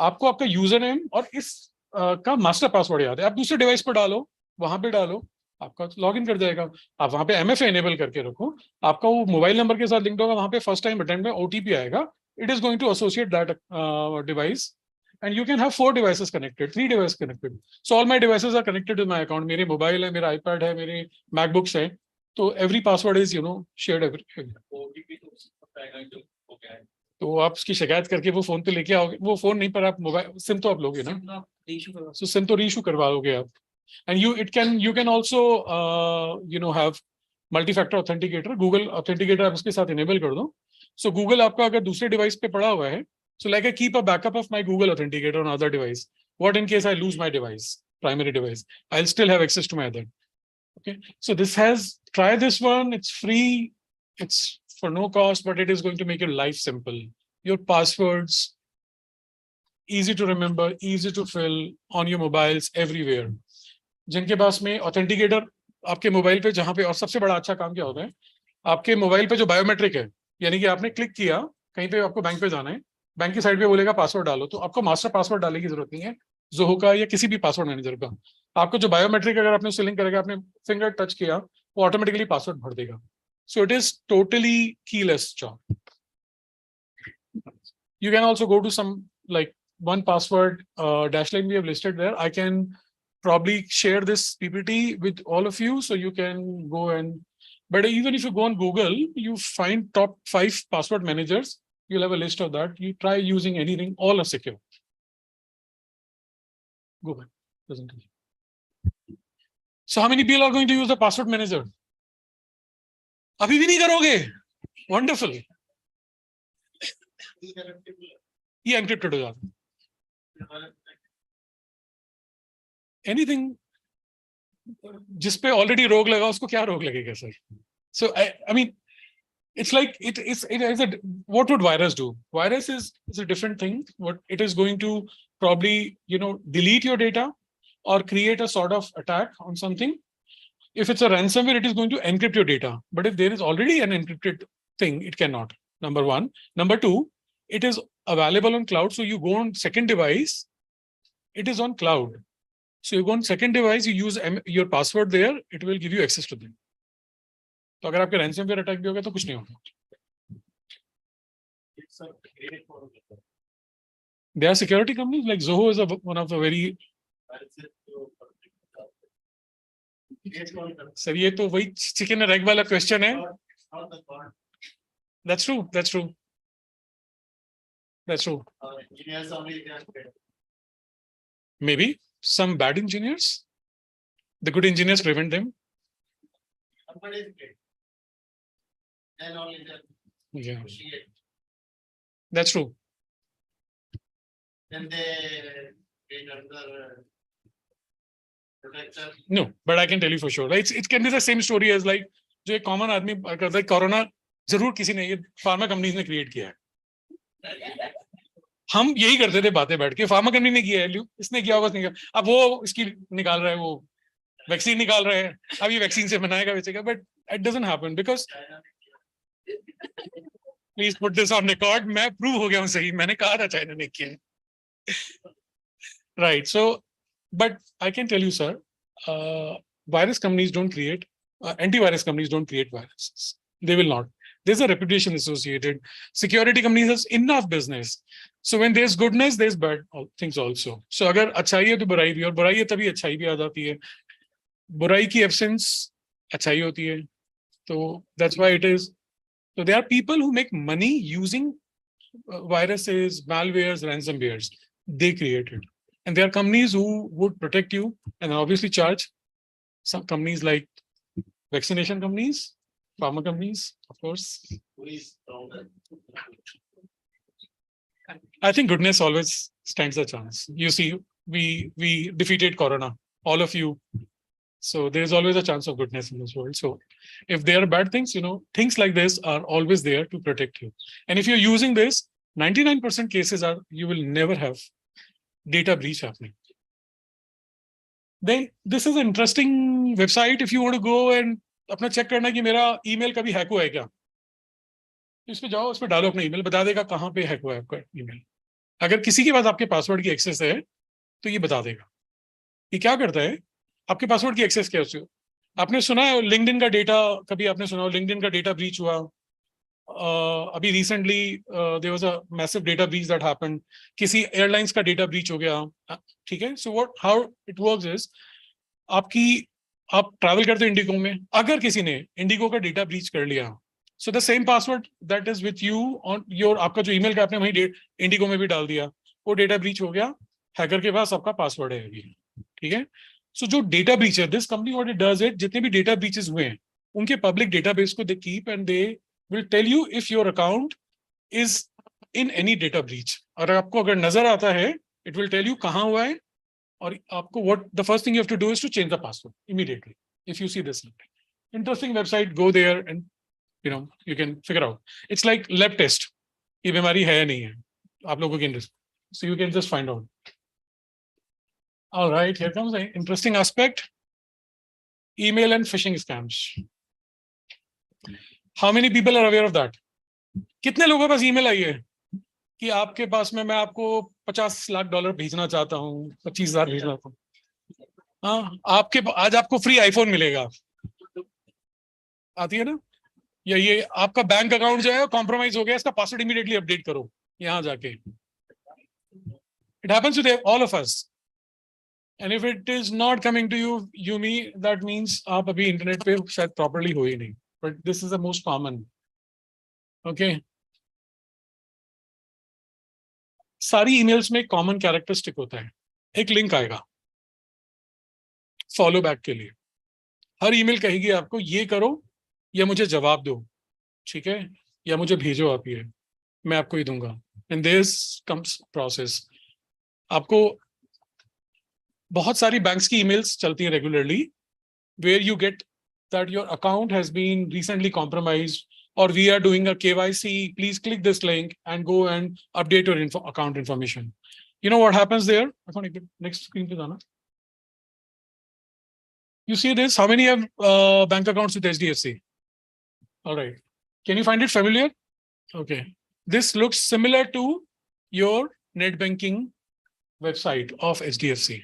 आपको आपका यूजर नेम और इस का मास्टर पासवर्ड याद है, आप दूसरे डिवाइस पर डालो, वहां पे डालो, आपका लॉग इन कर जाएगा. आप वहां पे MFA एनेबल करके रखो, आपका वो मोबाइल नंबर के साथ लिंक्ड होगा, वहां पे फर्स्ट टाइम अटेम्प्ट में OTP आएगा. It is going to associate that device. And you can have 4 devices connected, 3 devices connected. So all my devices are connected to my account. मेरे mobile है, मेरा iPad है, मेरे MacBooks है. तो every password is, shared every. तो आप उसकी शिकायत करके वो फोन पे लेके आओगे, वो फोन नहीं पर आप मोबाइल सिम तो आप लोगे ना, so सिम तो रीइशू करवा लोगे आप. And you can also have multi-factor authenticator. Google authenticator आप उसके साथ enable कर दो. So Google आपका अगर दूसरे डिवाइस पे पड़ा हुआ है, so like I keep a backup of my Google authenticator on other device. What in case I lose my device, primary device, I'll still have access to my other. Okay, so try this one. It's free. It's for no cost, but it is going to make your life simple. Your passwords, easy to remember, easy to fill on your mobiles everywhere. जिनके पास में authenticator आपके mobile पे जहां पे, और सबसे बड़ा अच्छा काम क्या होता है, आपके मोबाइल पे जो बायोमेट्रिक है, यानी कि आपने क्लिक किया कहीं पे, आपको बैंक पे जाना है, बैंक की साइड पे बोलेगा पासवर्ड डालो, तो आपको मास्टर पासवर्ड डालने की जरूरत नहीं है जोहो का या किसी भी पासवर्ड मैनेजर का. आपको जो बायोमेट्रिक अगर आपने उससे लिंक करेगा, आपने फिंगर टच किया, वो ऑटोमेटिकली पासवर्ड भर देगा. So it is totally keyless job. You can also go to some like one password dashline we have listed there. I can probably share this PPT with all of you, so you can go and. But even if you go on Google, you find top 5 password managers. You'll have a list of that. You try using anything, all are secure. Go back. Presentation. So how many people are going to use the password manager? Abhi bhi nahi karoge. Wonderful. ये encrypted हो जाता. Anything जिस पे already रोग लगा, उसको क्या रोग लगेगा sir? So I mean, it's like it is a, what would virus do? Virus is a different thing. What it is going to probably delete your data or create a sort of attack on something. If it's a ransomware, it is going to encrypt your data. But if there is already an encrypted thing, it cannot. Number one. Number two, it is available on cloud. So you go on second device, it is on cloud. So you go on second device, you use your password there, it will give you access to them. तो अगर आपके ransomware attack भी होगा तो कुछ नहीं होगा. There are security companies like Zoho is one of the very. Sir ये तो वही chicken and egg वाला question है. That's true. That's true. That's true. Maybe some bad engineers. The good engineers prevent them. Yeah. That's true. Then they get under protection. No, but I can tell you for sure. It can be the same story as like जो एक common आदमी करता है, corona जरूर किसी ने, ये pharma companies ने क्रिएट किया है. हम यही करते थे बातें बैठ के, फार्मा कंपनी ने किया है, इसने किया होगा, इसने किया, अब वो इसकी निकाल रहा है वो वैक्सीन निकाल रहे हैं, अब ये वैक्सीन से बनाएगा बेचेगा, but it doesn't happen because please put this on record, मैं प्रूव हो गया हूँ सही, मैंने कहा था चाइना ने किया है। Right, so but I can tell you sir, virus companies don't create antivirus companies don't create viruses. They will not. There's a reputation associated. Security companies has enough business. So when there's goodness, there's bad things also. So अगर अच्छाई है तो बुराई भी, और बुराई है तभी अच्छाई भी आ जाती है. बुराई की absence अच्छाई होती है. So that's why it is. So there are people who make money using viruses, malwares, ransomwares. They create it. And there are companies who would protect you and obviously charge. Some companies like vaccination companies, pharma companies, of course. Who is stronger? I think goodness always stands a chance. You see, we defeated Corona, all of you. So there is always a chance of goodness in this world. So if there are bad things, things like this are always there to protect you. And if you're using this, 99% cases are you will never have data breach happening. Then this is an interesting website. If you want to go and अपना check करना कि मेरा email कभी hack हुआ है क्या, इस पे जाओ, उस पे डालो अपना ईमेल, बता देगा कहाँ पे हैक हुआ है आपका ईमेल. अगर किसी के पास आपके पासवर्ड की एक्सेस है तो ये बता देगा. ये क्या करता है, आपके पासवर्ड की एक्सेस क्या है. आपने सुना है लिंक्डइन का डेटा, कभी आपने सुना हो लिंक्डइन का डेटा ब्रीच हुआ. अभी recently there was a massive data breach that happened. किसी एयरलाइंस का डेटा ब्रीच हो गया. ठीक है, so what how it works is, आप ट्रैवल करते हो इंडिगो में, अगर किसी ने इंडिगो का डेटा ब्रीच कर लिया, so the same password that is with you on your, आपका जो ईमेल का आपने वही इंडिगो में भी डाल दिया, वो डेटा ब्रीच हो गया, हैकर के पास आपका पासवर्ड है अभी. ठीक है, सो जो डेटा ब्रीच है, this company what it does it, जितने भी डेटा ब्रीचेस हुए हैं उनके पब्लिक डेटाबेस को they keep and they will tell you if your account is in any data breach. और आपको अगर नजर आता है, इट विल टेल यू कहाँ हुआ है, और आपको what the first thing you have to do is to change the password immediately if you see this link. Interesting website, go there and you can figure out. It's like lab test. ये बीमारी है या नहीं है आप लोगों के अंदर, so you can just find out. All right, here comes an interesting aspect: email and phishing scams. How many people are aware of that? कितने लोगों के पास ईमेल आई है कि आपके पास में मैं आपको $50 लाख भेजना चाहता हूँ, 25,000 भेजना चाहता हूँ. हाँ, आज आपको फ्री आईफोन मिलेगा, आती है ना. या ये आपका बैंक अकाउंट जो है कॉम्प्रोमाइज हो गया, इसका पासवर्ड इमीडिएटली अपडेट करो यहाँ जाके. It happens with all of us. And if it is not coming to you me, that means आप अभी इंटरनेट पे शायद प्रॉपरली हो ही नहीं. But this is the most common. Okay, सारी ईमेल्स में कॉमन कैरेक्टरिस्टिक होता है, एक लिंक आएगा फॉलो बैक के लिए. हर ईमेल कहेगी आपको ये करो या मुझे जवाब दो, ठीक है, या मुझे भेजो आप ये, मैं आपको ही दूंगा. And this comes process. आपको बहुत सारी बैंक्स की ईमेल्स चलती हैं regularly, where you get that your account has been recently compromised, or we are doing a KYC, please click this link and go and update your account information. You know what happens there? Next screen पे जाना. You see this? How many have bank accounts with HDFC? All right. Can you find it familiar? Okay. This looks similar to your net banking website of HDFC.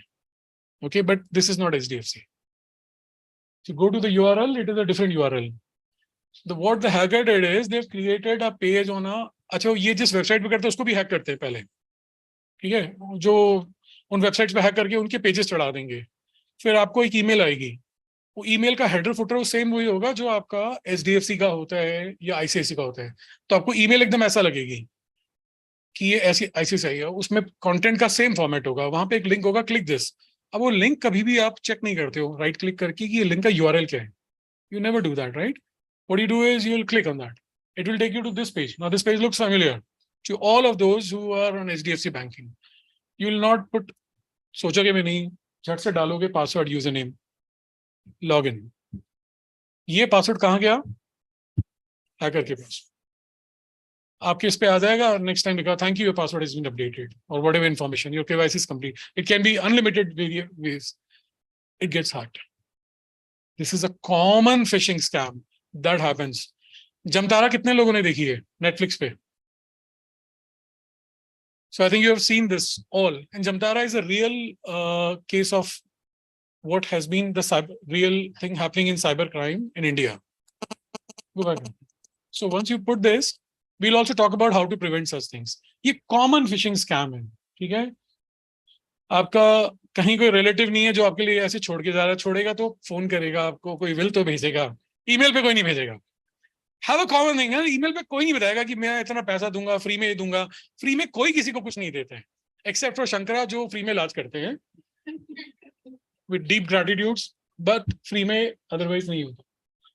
Okay, but this is not HDFC. If you go to the URL, it is a different URL. What the hacker did is they've created a page on a, अच्छा ये जिस website पे करते हैं उसको भी hack करते हैं पहले, ठीक है, जो उन वेबसाइट्स पे हैक करके उनके पेजेस चढ़ा देंगे. फिर आपको एक ईमेल आएगी, वो ईमेल का हेडर फुटर सेम वही होगा जो आपका HDFC का होता है या ICICI का होता है. तो आपको ईमेल एकदम ऐसा लगेगी कि ये ऐसी ICICI है, उसमें कंटेंट का सेम फॉर्मेट होगा, वहां पे एक लिंक होगा, क्लिक दिस. अब वो लिंक कभी भी आप चेक नहीं करते हो राइट क्लिक करके कि ये लिंक का URL क्या है. You never do that, right? What you do is you will click on that. It will take you to this page. Now this page looks familiar to all of those who are on HDFC banking. You will not put, सोचोगे भी नहीं, झट से डालोगे password, user name, log in. ये password कहाँ गया? Hacker के पास. आपके इस पे आ जाएगा, नेक्स्ट टाइम लिखा thank you your password has been updated और whatever information, your KYC is complete. It can be unlimited ways. It gets hacked. This is a common phishing scam that happens. Jamtara कितने लोगों ने देखी है Netflix पे? So I think you have seen this all. And Jamtara is a real case of what has been the real thing happening in cybercrime in India. Go back. So once you put this, we'll also talk about how to prevent such things. ये common phishing scam है, ठीक है? आपका कहीं कोई relative नहीं है जो आपके लिए ऐसे छोड़ के जा रहा है, छोड़ेगा तो फोन करेगा आपको, कोई विल तो भेजेगा, ईमेल पे कोई नहीं भेजेगा. Have a common thing है, ईमेल पे कोई नहीं बताएगा कि मैं इतना पैसा दूंगा, फ्री में दूंगा. फ्री में कोई किसी को कुछ नहीं देते हैं, एक्सेप्ट फॉर शंकरा जो फ्री में इलाज करते हैं with deep gratitudes, but free में otherwise नहीं होता.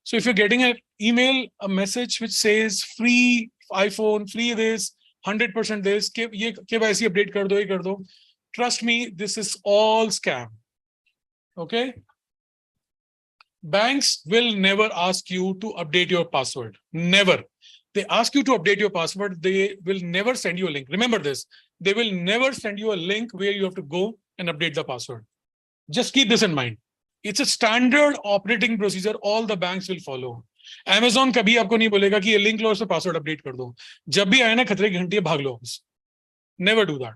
So if you're getting an email, a message which says free iPhone, free this, 100% this, ये KYC update कर दो, ये कर दो. Trust me, this is all scam. Okay? Banks will never ask you to update your password. Never. They ask you to update your password. They will never send you a link. Remember this. They will never send you a link where you have to go and update the password. Just keep this in mind. It's a standard operating procedure. All the banks will follow. Amazon कभी आपको नहीं बोलेगा कि ये link लो और password update कर दो. जब भी आए ना खतरे की घंटी भाग लो. Never do that.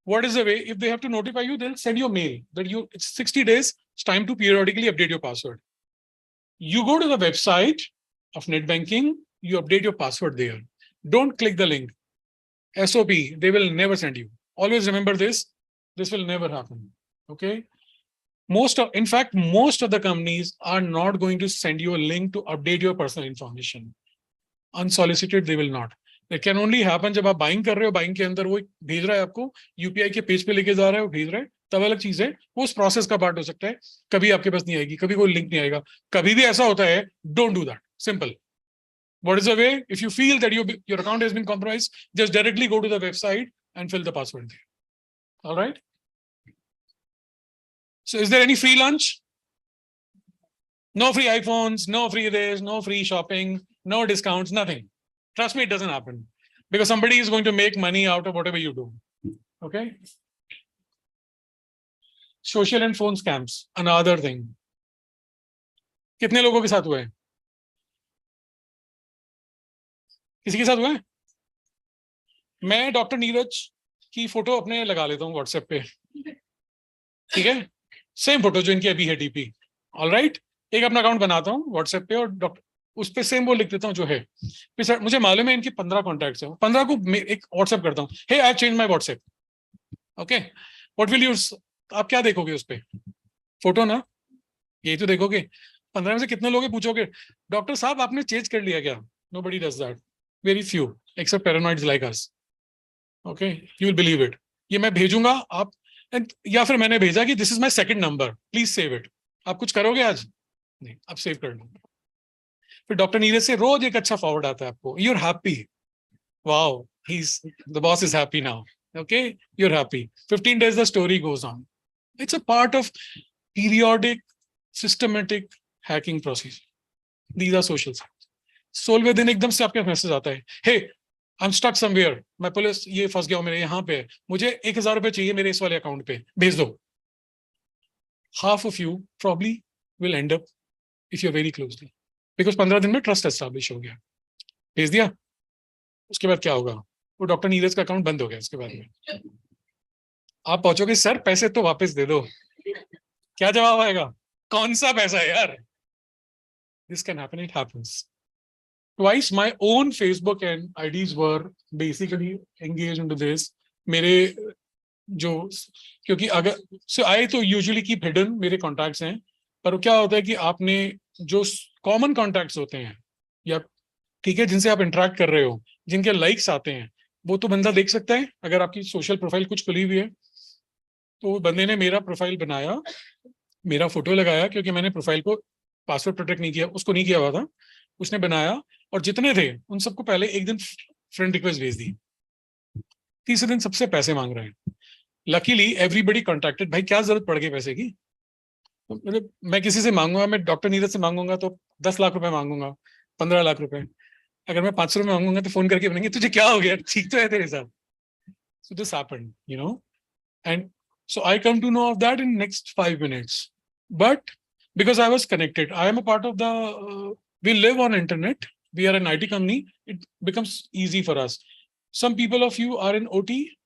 What is the way? If they have to notify you, they'll send you a mail that it's 60 days. It's time to periodically update your password. You go to the website of net banking, you update your password there. Don't click the link. SOP, they will never send you. Always remember this. This will never happen. Okay. In fact, most of the companies are not going to send you a link to update your personal information. Unsolicited, they will not. It can only happen जब आप buying कर रहे हो, buying के अंदर वो भेज रहा है आपको, UPI के पेज पे लेके जा रहा है, वो भेज रहा है, तब अलग चीज है, वो उस प्रोसेस का पार्ट हो सकता है. कभी आपके पास नहीं आएगी, कभी कोई लिंक नहीं आएगा, कभी भी ऐसा होता है. Don't do that. Simple. What is the way? If you feel that your account has been compromised, just directly go to the website and fill the password there. All right. So is there any free lunch? No free iPhones, no free this, no free shopping, no discounts, nothing. Trust me, it doesn't happen. Because somebody is going to make money out of whatever you do. Okay? Social and phone scams, another thing. कितने लोगों के साथ हुआ है? किसी के साथ हुआ है? मैं डॉक्टर नीरज की फोटो अपने लगा लेता हूँ व्हाट्सएप पे. ठीक है? सेम फोटो जो इनकी अभी है डीपी. ऑलराइट? एक अपना अकाउंट बनाता हूँ व्हाट्सएप पे और डॉक्टर उस पे सेम वो लिख देता हूँ जो है. फिर सर मुझे मालूम है इनकी 15 कॉन्टैक्ट्स हैं. 15 को एक व्हाट्सएप करता हूँ. Hey I change my WhatsApp. Okay, what will you, आप क्या देखोगे उस पे? फोटो ना, यही तो देखोगे. 15 में से कितने लोग पूछोगे डॉक्टर साहब आपने चेंज कर लिया क्या? Nobody does that. Very few except paranoids like us. Okay, you will believe it. ये मैं भेजूंगा आप, या फिर मैंने भेजा कि this is my second number, please save it. आप कुछ करोगे आज? नहीं, आप सेव कर लो. फिर डॉक्टर नीरज से रोज एक अच्छा फॉरवर्ड आता है आपको. You are happy. Wow, the boss is happy now. Okay, you are happy. 15 days the story goes on. It's a part of periodic systematic hacking process. These are social sites. सोलवे दिन एकदम से आपके message आता है, हे I am stuck somewhere, मैं police ये फंस गया हूं, मेरे यहाँ पे मुझे 1000 रुपए चाहिए मेरे इस वाले अकाउंट पे, भेज दो. Half of you probably will end up if you're very closely. Because 15 दिन में ट्रस्ट एस्टैब्लिश हो गया. भेज दिया. उसके बाद क्या होगा? वो डॉक्टर नीरज का अकाउंट बंद हो गया. उसके बाद में आप पहुंचोगे, सर पैसे तो वापस दे दो. क्या जवाब आएगा? कौन सा पैसा है यार? This can happen. It happens. Twice my own Facebook and IDs were basically engaged into this. मेरे जो, क्योंकि अगर so I तो usually keep hidden मेरे contacts हैं, पर क्या होता है कि आपने जो कॉमन कॉन्टैक्ट्स होते हैं या ठीक है जिनसे आप इंटरेक्ट कर रहे हो, जिनके लाइक्स आते हैं, वो तो बंदा देख सकता है. अगर आपकी सोशल प्रोफाइल कुछ खुली हुई है तो बंदे ने मेरा प्रोफाइल बनाया, मेरा फोटो लगाया, क्योंकि मैंने प्रोफाइल को पासवर्ड प्रोटेक्ट नहीं किया, उसको नहीं किया हुआ था. उसने बनाया और जितने थे उन सबको पहले एक दिन फ्रेंड रिक्वेस्ट भेज दी. तीसरे दिन सबसे पैसे मांग रहे हैं. Luckily everybody contacted. भाई क्या जरूरत पड़ गई पैसे की? मतलब मैं किसी से मांगूंगा, मैं डॉक्टर नीरज से मांगूंगा तो 10 लाख रुपए मांगूंगा, 15 लाख रुपए. अगर मैं 500 रुपए मांगूंगा तो फोन करके बोलेंगे तुझे क्या हो गया, ठीक तो है तेरे साथ. So this happened, and so I come to know of that in next 5 minutes. But because I was connected. I am a part of the, we live on internet. We are an IT company. It becomes easy for us. Some people of you are in OT,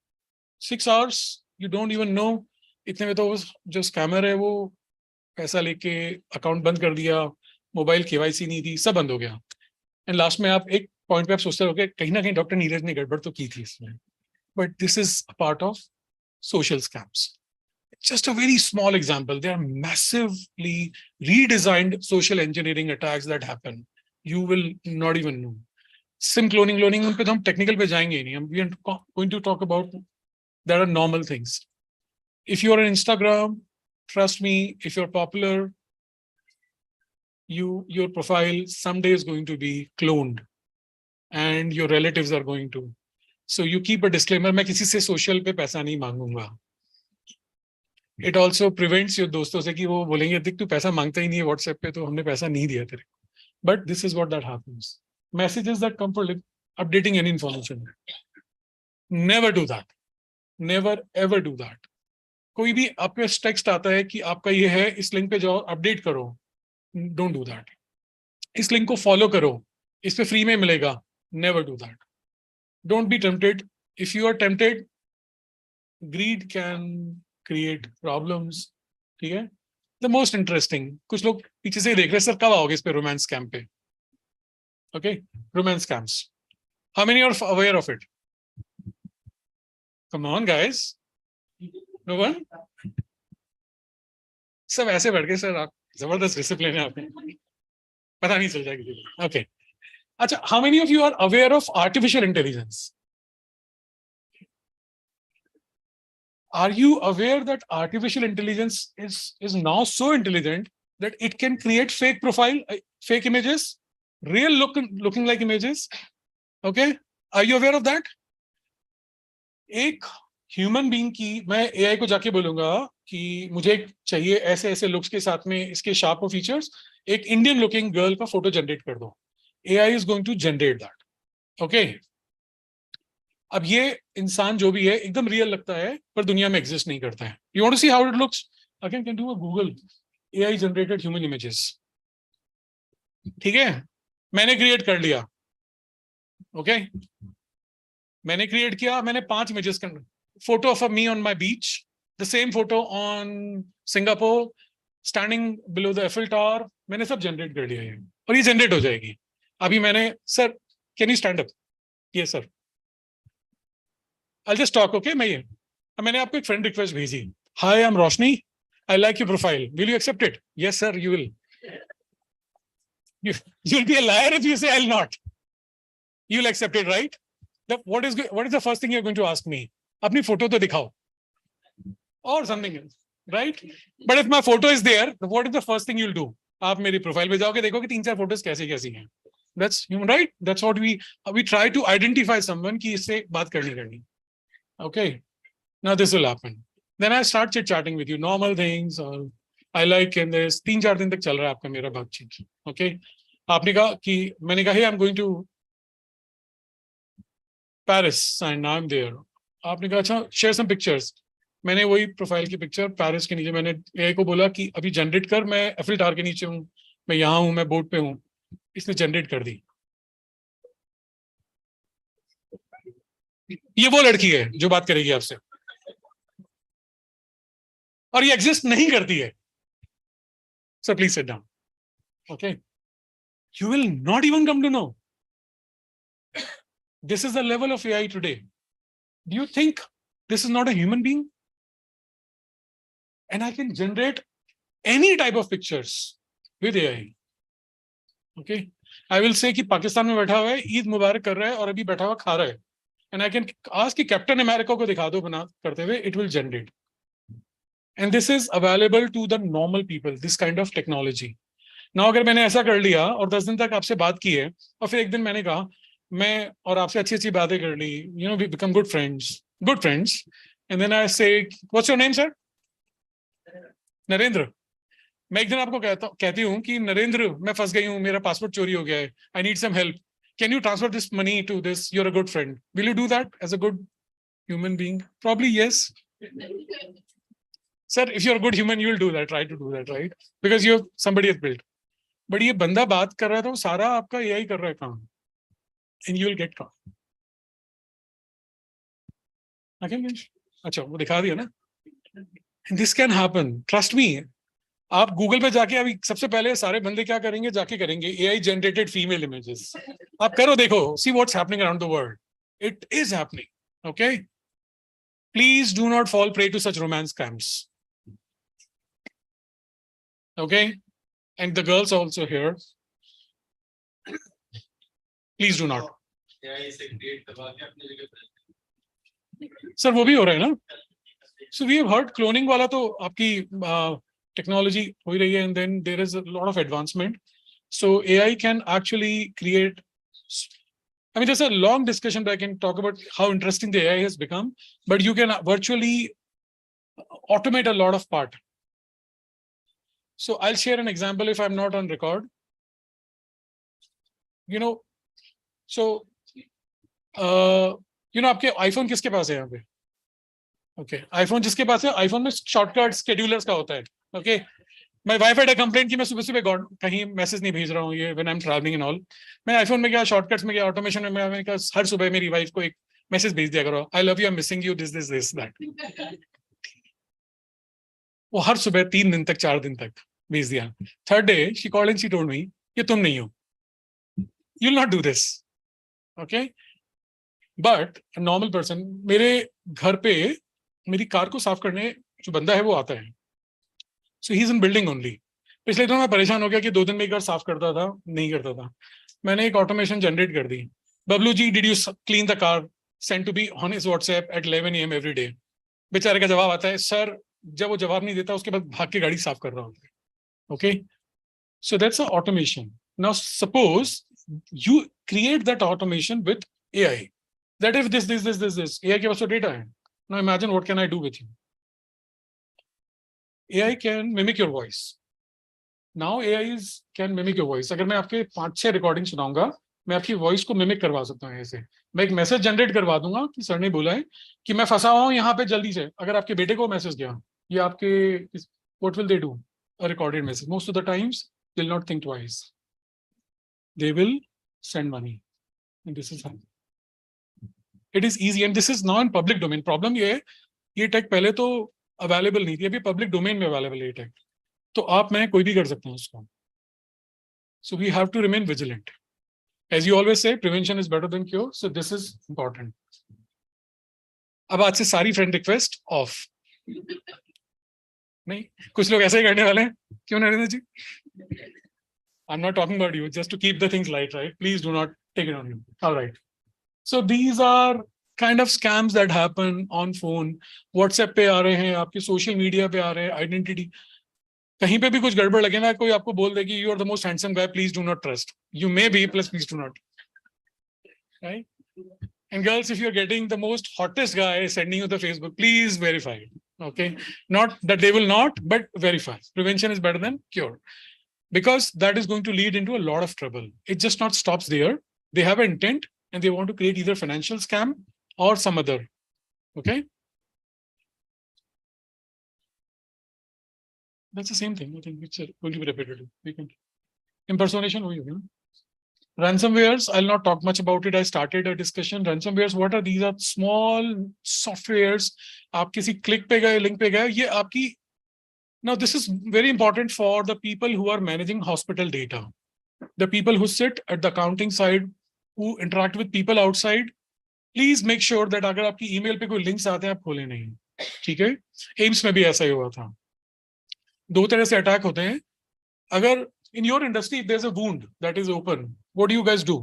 6 hours, you don't even know. इतने में तो जो scammer है वो पैसा लेके account बंद कर दिया, मोबाइल केवाईसी नहीं थी, सब बंद हो गया. एंड लास्ट में आप एक पॉइंट पे आप सोचते हो कहीं ना कहीं डॉक्टर नीरज ने गड़बड़ तो की थी इसमें. But this is a part of social scams. Just a very small example. There are massively redesigned social engineering attacks that happen. You will not even know. Sim cloning, उन पे तो हम technical पे जाएंगे ही नहीं. We are going to talk about that are normal things. If you are on Instagram, trust me, if you're popular, your profile someday is going to be cloned, and your relatives are going to. So you keep a disclaimer. मैं किसी से social पे पैसा नहीं मांगूंगा. It also prevents your दोस्तों से कि वो बोलेंगे देख तू पैसा मांगता ही नहीं है WhatsApp पे तो हमने पैसा नहीं दिया तेरे. But this is what that happens. Messages that come for updating any information. Never do that. Never ever do that. कोई भी आपके टेक्स्ट आता है कि आपका ये है, इस लिंक पे जाओ अपडेट करो. Don't do that. इस लिंक को फॉलो करो, इस पे फ्री में मिलेगा. Never do that. Don't be tempted. If you are tempted, greed can create problems. ठीक है? The most interesting, कुछ लोग पीछे से देख रहे हैं सर कब आओगे इस पे रोमांस स्कैम पे. Okay, romance scams. How many are aware of it? Come on guys. No one? सब ऐसे बैठ गए सर, आप जबरदस्त डिसिप्लिन है आपने, पता नहीं चल जाएगी. Okay. अच्छा, how many of you are aware of artificial intelligence? Are you aware that artificial intelligence is now so intelligent that it can create fake profile, fake images, real looking like images? Okay, are you aware of that? एक human being की मैं AI को जाके बोलूंगा कि मुझे चाहिए ऐसे ऐसे लुक्स के साथ में इसके शार्प फीचर्स, एक इंडियन लुकिंग गर्ल का फोटो जनरेट कर दो. AI is going to generate that. Okay, अब ये इंसान जो भी है एकदम रियल लगता है पर दुनिया में एग्जिस्ट नहीं करता है. You want to see how it looks? Again can do a Google AI generated human images. ठीक है, मैंने क्रिएट कर लिया. ओके, मैंने क्रिएट किया, मैंने 5 images, photo of me on my beach, the same photo on Singapore, standing below the Eiffel tower, मैंने सब जनरेट कर लिया है और ये जनरेट हो जाएगी. अभी मैंने, sir can you stand up? Yes sir, I'll just talk, okay? मैंने आपको एक फ्रेंड रिक्वेस्ट भेजी. Hi, I'm Roshni. I like your profile. Will you accept it? Yes, sir, you will. You'll be a liar if you say I'll not. You'll accept it, right? What is the first thing you're going to ask me? अपनी photo तो दिखाओ. Or something else, right? But if my photo is there, what is the first thing you'll do? आप मेरी profile पे जाओगे, देखोगे 3-4 photos कैसी हैं. That's human, right? That's what we try to identify someone कि इससे बात करनी. Okay, now this will happen. Then I start chit chatting with you, normal things, or I like in this. 3-4 दिन तक चल रहा है आपका मेरा बातचीत. Okay, आपने कहा कि मैंने कहा I'm going to Paris and I'm there. आपने कहा अच्छा share some pictures. मैंने वही प्रोफाइल की पिक्चर पेरिस के नीचे, मैंने एआई को बोला कि अभी जनरेट कर, मैं एफिल टावर के नीचे हूँ, मैं यहाँ हूँ, मैं बोट पे हूँ. इसने जनरेट कर दी. ये वो लड़की है जो बात करेगी आपसे और ये एग्जिस्ट नहीं करती है. So please sit down. Okay, you will not even come to know. This is the level of AI today. Do you think this is not a human being? And I can generate any type of pictures with AI. Okay, I will say कि पाकिस्तान में बैठा हुआ है, ईद मुबारक कर रहा है और अभी बैठा हुआ खा रहा है. And I can ask कि कैप्टन अमेरिका को दिखा दो बना करते हुए, it will generate. And this is available to the normal people, this kind of technology. Now अगर मैंने ऐसा कर लिया और 10 दिन तक आपसे बात की है और फिर एक दिन मैंने कहा मैं और आपसे अच्छी बातें कर ली, we become good friends, and then I say, what's your name, sir? Narendra. मैं एक दिन आपको कहती हूँ कि नरेंद्र मैं फंस गई हूँ, मेरा पासपोर्ट चोरी हो गया है, I need some help. Can you transfer this money to this? You're a good friend. Will you do that as a good human being? Probably yes. Sir, if you're a good human, you'll do that. Try to do that, right? Because you have somebody has built. But ये बंदा बात कर रहा था वो सारा आपका AI कर रहा है काम. And you will get caught. Okay, अच्छा वो दिखा दिया ना. And this can happen. Trust me. आप गूगल पे जाके अभी सबसे पहले सारे बंदे क्या करेंगे जाके करेंगे AI generated female images. आप करो देखो. See what's happening around the world. It is happening. Okay. Please do not fall prey to such romance scams. Okay. And the girls also here. Please do not. Sir, वो भी हो रहा है ना? So we have heard cloning वाला तो आपकी technology हो ही रही है, and then there is a lot of advancement. So AI can actually create. I mean, there's a long discussion that I can talk about how interesting the AI has become, but you can virtually automate a lot of part. So I'll share an example if I'm not on record. You know, so आपके iPhone किसके पास है यहाँ पे? Okay, iPhone जिसके पास है, iPhone में shortcut schedulers का होता है. Okay, मैं वाईफाई का कंप्लेंट की मैं सुबह सुबह कहीं मैसेज नहीं भेज रहा हूँ ये when I am travelling and all. मैं आईफोन में क्या शॉर्टकट्स में क्या ऑटोमेशन में मैंने कहा हर सुबह मेरी वाइफ को एक मैसेज भेज दिया करो, I love you, I am missing you, this this this that. वो हर सुबह 3 दिन तक 4 दिन तक भेज दिया. Third day she called and she told me ये तुम नहीं हो, you will not do this. Okay, but normal person मेरे घर पे मेरी कार को साफ करने जो बंदा है वो आता है. So he's in building only. पिछले दिनों मैं परेशान हो गया कि 2 दिन में एक बार साफ करता था, नहीं करता था. मैंने एक ऑटोमेशन जनरेट कर दी. Bablu ji, did you clean the car? Sent to be on his WhatsApp at 11 AM every day. बेचारे का जवाब आता है सर, जब वो जवाब नहीं देता उसके बाद भाग के गाड़ी साफ कर रहा होता है. Okay, so that's an automation. Now suppose you create that automation with AI. That if this AI के पास तो डेटा है. Now imagine what can I do with you? AI can mimic your voice. Now AI can mimic your voice. अगर मैं आपके 5-6 recording सुनाऊंगा, मैं आपकी voice को मिमिक करवा सकता हूँ. ऐसे मैं एक मैसेज जनरेट करवा दूंगा कि सर ने बोला है कि मैं फंसा हुआ हूँ यहाँ पे, जल्दी से. अगर आपके बेटे को मैसेज गया, ये आपके what will they do? A recorded message. Most of the times they'll not think twice. They will send money. And this is how it is easy. And this is now in public domain. Problem ये tech पहले तो available नहीं थी, अभी public domain में available है tech. तो आप मैं कोई भी कर सकते हैं उसको. So we have to remain vigilant. As you always say prevention is better than cure. So this is important. अब आज से सारी फ्रेंड रिक्वेस्ट ऑफ. नहीं, कुछ लोग ऐसा ही करने वाले हैं. क्यों Narendra ji? I am not talking about you, just to keep the things light, right? Please do not take it on you. Alright, so these are kind of scams that happen on phone. WhatsApp पे आ रहे हैं, आपके social media पे आ रहे हैं, identity. कहीं पे भी कुछ गड़बड़ लगे ना, कोई आपको बोल दे कि you are the most handsome guy, please do not trust. You may be, plus please do not. Right? And girls, if you are getting the most hottest guy sending you the Facebook, please verify. Okay, not that they will not, but verify. Prevention is better than cure, because that is going to lead into a lot of trouble. It just not stops there. They have an intent and they want to create either financial scam or some other. Okay, that's the same thing. I think it's going to be repetitive. We can impersonation. Ransomwares, I'll not talk much about it. I started a discussion. Ransomwares, what are these? Are small softwares. आप किसी click पे गए, link पे गए, ये आपकी. Now this is very important for the people who are managing hospital data, the people who sit at the accounting side, who interact with people outside. Please make sure that अगर आपकी email पे कोई links आते हैं आप खोले नहीं. ठीक है, एम्स में भी ऐसा ही हुआ था. 2 तरह से अटैक होते हैं. अगर in your industry there is a wound that is open, what do you guys do?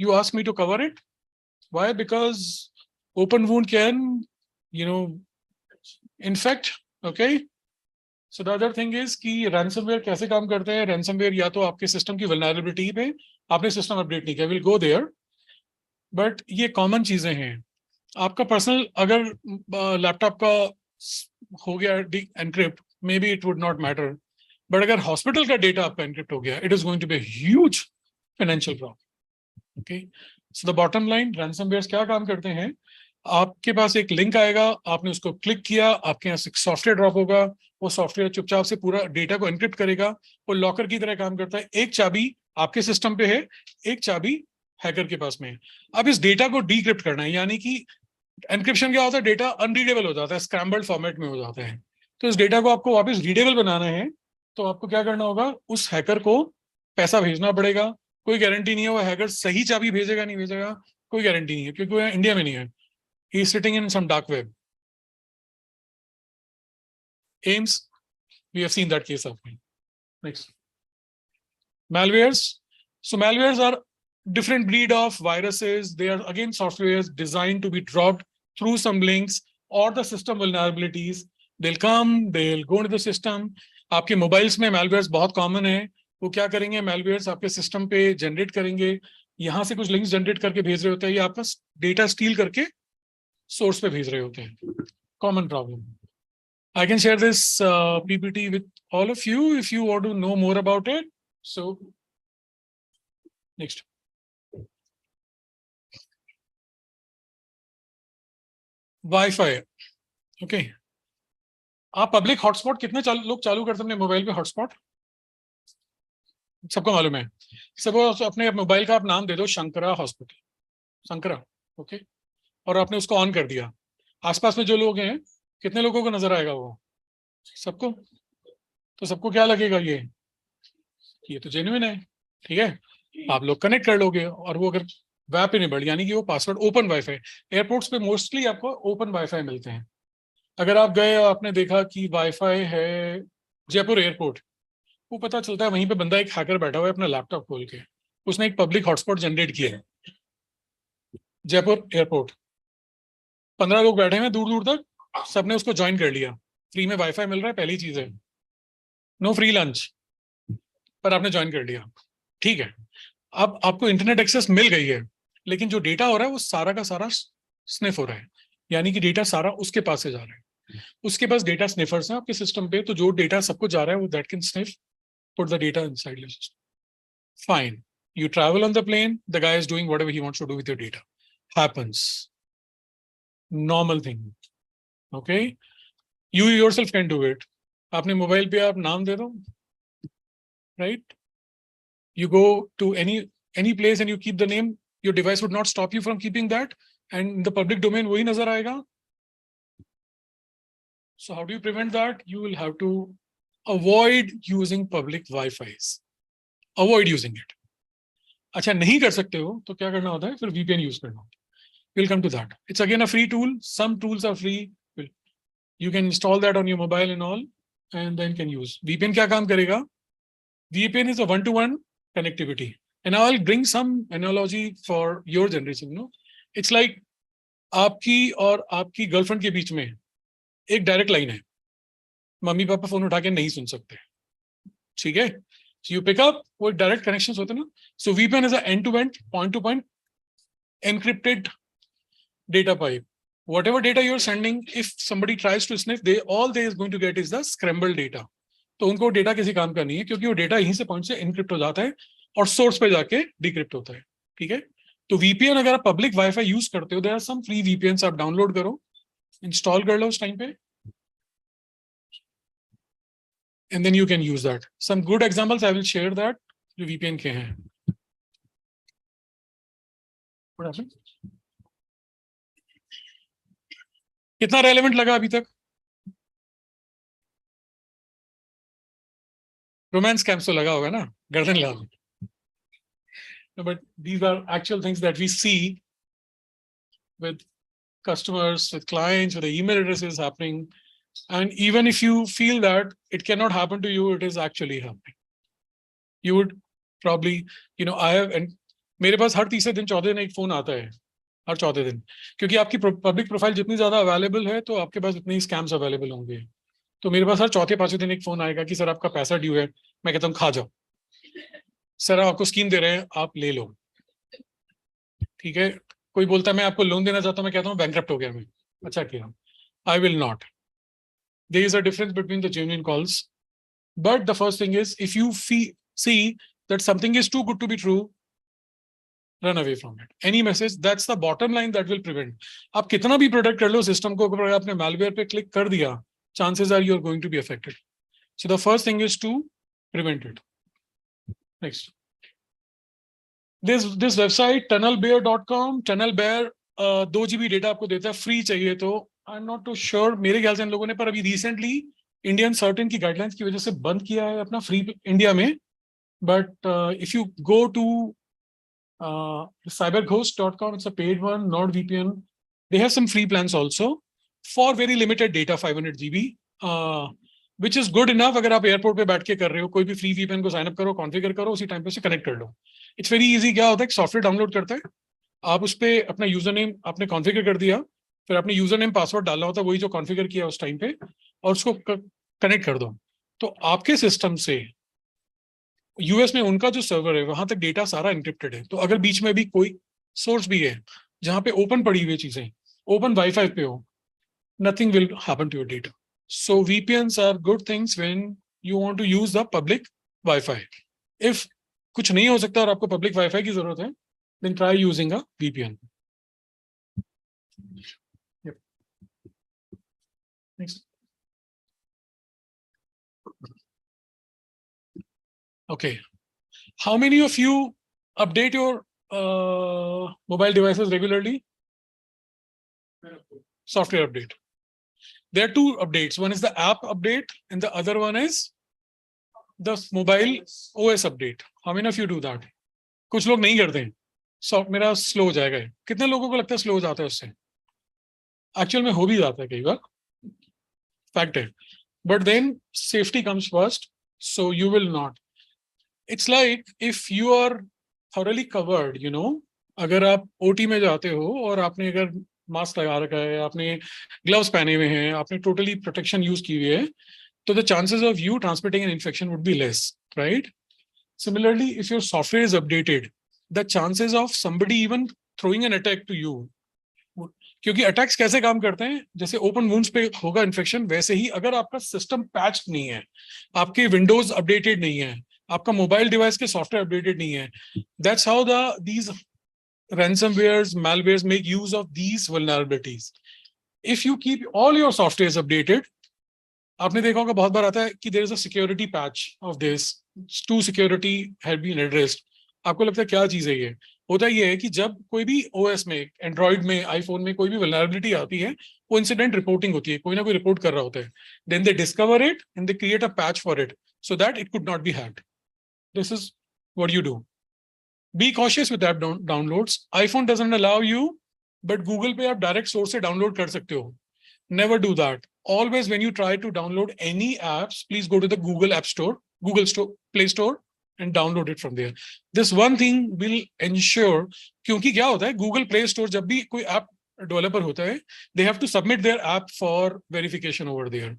You ask me to cover it. Why? Because open wound can infect. Okay, so the other thing is कि ransomware कैसे काम करते हैं. Ransomware या तो आपके system की vulnerability पे आपने सिस्टम अपडेट नहीं किया, विल गो देयर. बट ये कॉमन चीजें हैं. आपका पर्सनल अगर लैपटॉप का हो गया encrypt, maybe it would not matter. But अगर हॉस्पिटल का डेटा आपका एनक्रिप्ट हो गया, it is going to be huge financial problem. Okay, so the bottom line, ransomwares क्या काम करते हैं आपके पास एक लिंक आएगा, आपने उसको क्लिक किया, आपके यहाँ से सॉफ्टवेयर ड्रॉप होगा, वो सॉफ्टवेयर चुपचाप से पूरा डेटा को एनक्रिप्ट करेगा, वो लॉकर की तरह काम करता है। एक चाबी आपके सिस्टम पे है, एक चाबी हैकर के पास में है। अब इस डेटा को डीक्रिप्ट करना है, यानी कि एनक्रिप्शन क्या होता है, डेटा अनरीडेबल हो जाता है, स्क्रैम्बल्ड फॉर्मेट में हो जाता है। तो इस डेटा को आपको वापस रीडेबल बनाना है, तो आपको क्या करना होगा, उस हैकर को पैसा भेजना पड़ेगा। कोई गारंटी नहीं है वो हैकर सही चाबी भेजेगा नहीं भेजेगा, कोई गारंटी नहीं है, क्योंकि वो इंडिया में नहीं है, he is sitting in some dark web. AIIMS, we have seen that case happening. Next. Malwares. So malwares are different breed of viruses. They are again softwares designed to be dropped through some links or the system vulnerabilities. They'll come, they'll go into the system. आपके mobiles में malwares बहुत common है। वो क्या करेंगे, malwares आपके system पे generate करेंगे, यहाँ से कुछ लिंक्स जनरेट करके भेज रहे होते हैं, या आपका डेटा स्टील करके सोर्स पे भेज रहे होते हैं। Common problem. I can share this PPT with all of you if you want to know more about it. So, next. Wi-Fi. Okay. आप पब्लिक हॉटस्पॉट कितने लोग चालू करते हैं अपने मोबाइल पे हॉटस्पॉट? सबको मालूम है। सब अपने मोबाइल का आप नाम दे दो, शंकरा हॉस्पिटल, शंकरा, ओके, और आपने उसको ऑन कर दिया। आसपास में जो लोग हैं, कितने लोगों को नजर आएगा वो? सबको। तो सबको क्या लगेगा, ये तो जेन्युइन है, ठीक है। आप लोग कनेक्ट कर लोगे, और वो अगर वेब इनेबल्ड, यानी कि वो पासवर्ड ओपन वाईफाई, एयरपोर्ट्स पे मोस्टली आपको ओपन वाईफाई मिलते हैं। अगर आप गए, आपने देखा कि वाईफाई है जयपुर एयरपोर्ट, वो पता चलता है वहीं पे बंदा एक हैकर बैठा हुआ है अपना लैपटॉप खोल के, उसने एक पब्लिक हॉटस्पॉट जनरेट किया है जयपुर एयरपोर्ट। 15 लोग बैठे हैं दूर दूर तक, सबने उसको ज्वाइन कर लिया, फ्री में वाईफाई मिल रहा है, पहली चीज है, नो फ्री लंच, पर आपने ज्वाइन कर लिया, ठीक है। अब आपको इंटरनेट एक्सेस मिल गई है, लेकिन जो डेटा हो रहा है वो सारा का सारा स्निफ हो रहा है, यानी कि डेटा सारा उसके पास से जा रहा है। उसके पास डेटा स्निफर्स हैं आपके सिस्टम पे, तो जो डेटा सबको जा रहा है वो that can sniff, put the data inside your system. Fine, you travel on the plane, the guy is doing whatever he wants to do with your data. Happens. Normal thing. Okay? You yourself can do it. आपने mobile पे आप नाम दे दो, right? You go to any place and you keep the name, your device would not stop you from keeping that, and in the public domain वही नजर आएगा. So how do you prevent that? You will have to avoid using public Wi-Fi's. Avoid using it. अच्छा नहीं कर सकते हो तो क्या करना होता है, फिर VPN यूज करना होता है. We'll come to that. It's again a free tool. Some tools are free. You can install that on your mobile and all, and then can use. VPN क्या काम करेगा? VPN is a one-to-one connectivity. And I'll bring some analogy for your generation. No, it's like आपकी और आपकी girlfriend के बीच में एक direct line है, मम्मी पापा फोन उठा के नहीं सुन सकते, ठीक है। So you pick up, वो डायरेक्ट कनेक्शंस होते हैं ना. So VPN is a end-to-end, point-to-point encrypted data pipe. Whatever data you're sending, if somebody tries to sniff, all they is going to get is the scrambled data. तो उनको data किसी काम का नहीं है, क्योंकि वो डेटा यहीं से पॉइंट से इनक्रिप्ट हो जाता है और सोर्स पे जाके डिक्रिप्ट होता है, ठीक है। तो VPN अगर आप पब्लिक वाईफाई यूज करते हो, there are some free VPNs, आप डाउनलोड करो, इंस्टॉल कर लो उस टाइम पे, and then you can use that. Some good examples I will share that जो VPN के हैं. What happened? कितना रेलेवेंट लगा अभी तक? रोमांस कैंप्स तो लगा होगा ना, गर्दन लाल. But these are actual things that we see with customers, with clients, with the email addresses happening. And even if you feel that it cannot happen to you, it is actually happening. You would probably, I have, and मेरे पास हर तीसरे दिन चौथे दिन एक phone आता है, हर चौथे दिन, क्योंकि आपकी पब्लिक प्रोफाइल जितनी ज्यादा अवेलेबल है तो आपके पास उतने ही स्कैम्स अवेलेबल होंगे. तो मेरे पास हर चौथे पांचवें दिन एक फोन आएगा कि सर आपका पैसा ड्यू है. मैं कहता हूँ खा जाओ सर, आपको स्कीम दे रहे हैं, आप ले लो, ठीक है. कोई बोलता है मैं आपको लोन देना चाहता हूँ, मैं कहता हूँ बैंकरप्ट हो गया मैं. अच्छा किया. I will not. There is a difference between the genuine calls, but the first thing is, if you see that something is too good to be true, run away from it. Any message, that's the bottom line that will prevent. आप कितना भी protect कर लो system को, अगर आपने malware पे click कर दिया, chances are you're going to be affected. So the first thing is to prevent it. Next. This website tunnelbear.com, tunnelbear 2 GB data आपको देता है, फ्री चाहिए तो I am not too sure, मेरे ख्याल से इन लोगों ने पर अभी रिसेंटली इंडियन सर्टेन की गाइडलाइंस की वजह से बंद किया है अपना फ्री इंडिया में. But if you go to cyberghost.com, it's a paid one, NordVPN. They have some free plans also for very limited data, 500 GB, which is good enough. अगर आप एयरपोर्ट पे बैठ के कर रहे हो, कोई भी फ्री VPN को साइन अप करो, कॉन्फ़िगर करो, उसी टाइम पे से कनेक्ट कर लो. It's very easy. क्या होता है, सॉफ्टवेयर डाउनलोड करता है, आप उस पर अपना यूजर नेम आपने कॉन्फ़िगर कर दिया, फिर अपने यूजर नेम पासवर्ड डालना होता है, वही जो कॉन्फ़िगर किया उस टाइम पे, और उसको कनेक्ट कर दो. तो आपके सिस्टम से यूएस में उनका जो सर्वर है वहां तक डेटा सारा एनक्रिप्टेड है. तो अगर बीच में भी कोई सोर्स भी है जहां पे ओपन पड़ी हुई चीजें, ओपन वाईफाई पे हो, nothing will happen to your data. So VPNs are good things when you want to use the public Wi-Fi. If कुछ नहीं हो सकता और आपको public Wi-Fi की जरूरत है, then try using a VPN. Yep. Next. Okay. How many of you update your mobile devices regularly? Software update. There are two updates. One is the app update and the other one is the mobile OS update. How many of you do that? कुछ लोग नहीं करते हैं. मेरा slow हो जाएगा. कितने लोगों को लगता है स्लो हो जाता है उससे? एक्चुअल में हो भी जाता है कई बार, फैक्ट है. But then safety comes first, so you will not. It's like if you are thoroughly covered, you know, अगर आप ओटी में जाते हो और आपने अगर मास्क लगा रखा है, आपने ग्लव्स पहने हुए हैं, आपने टोटली प्रोटेक्शन यूज की हुई है, तो the chances of you transmitting an infection would be less, right? Similarly, if your software is updated, the chances of somebody even throwing an attack to you, क्योंकि attacks कैसे काम करते हैं, जैसे ओपन वुंड्स पे होगा इन्फेक्शन, वैसे ही अगर आपका सिस्टम पैच नहीं है, आपके विंडोज अपडेटेड नहीं है, आपका मोबाइल डिवाइस के सॉफ्टवेयर अपडेटेड नहीं है, that's how these ransomwares, malwares make use of these vulnerabilities. If you keep all your softwares updated, आपने देखा होगा बहुत बार आता है कि there is a security patch of this, to security had been addressed. आपको लगता है क्या चीज है ये? होता ये है कि जब कोई भी OS में, एंड्रॉइड में, आईफोन में कोई भी vulnerability आती है, वो इंसिडेंट रिपोर्टिंग होती है, कोई ना कोई रिपोर्ट कर रहा होता है. Then they discover it and they create a patch for it so that it could not be hacked. This is what you do. Be cautious with app downloads. iPhone doesn't allow you, but Google पे आप direct source से download कर सकते हो. Never do that. Always when you try to download any apps, please go to the Google App Store, Google Store, Play Store, and download it from there. This one thing will ensure, क्योंकि क्या होता है, Google Play Store जब भी कोई app developer होता है, they have to submit their app for verification over there.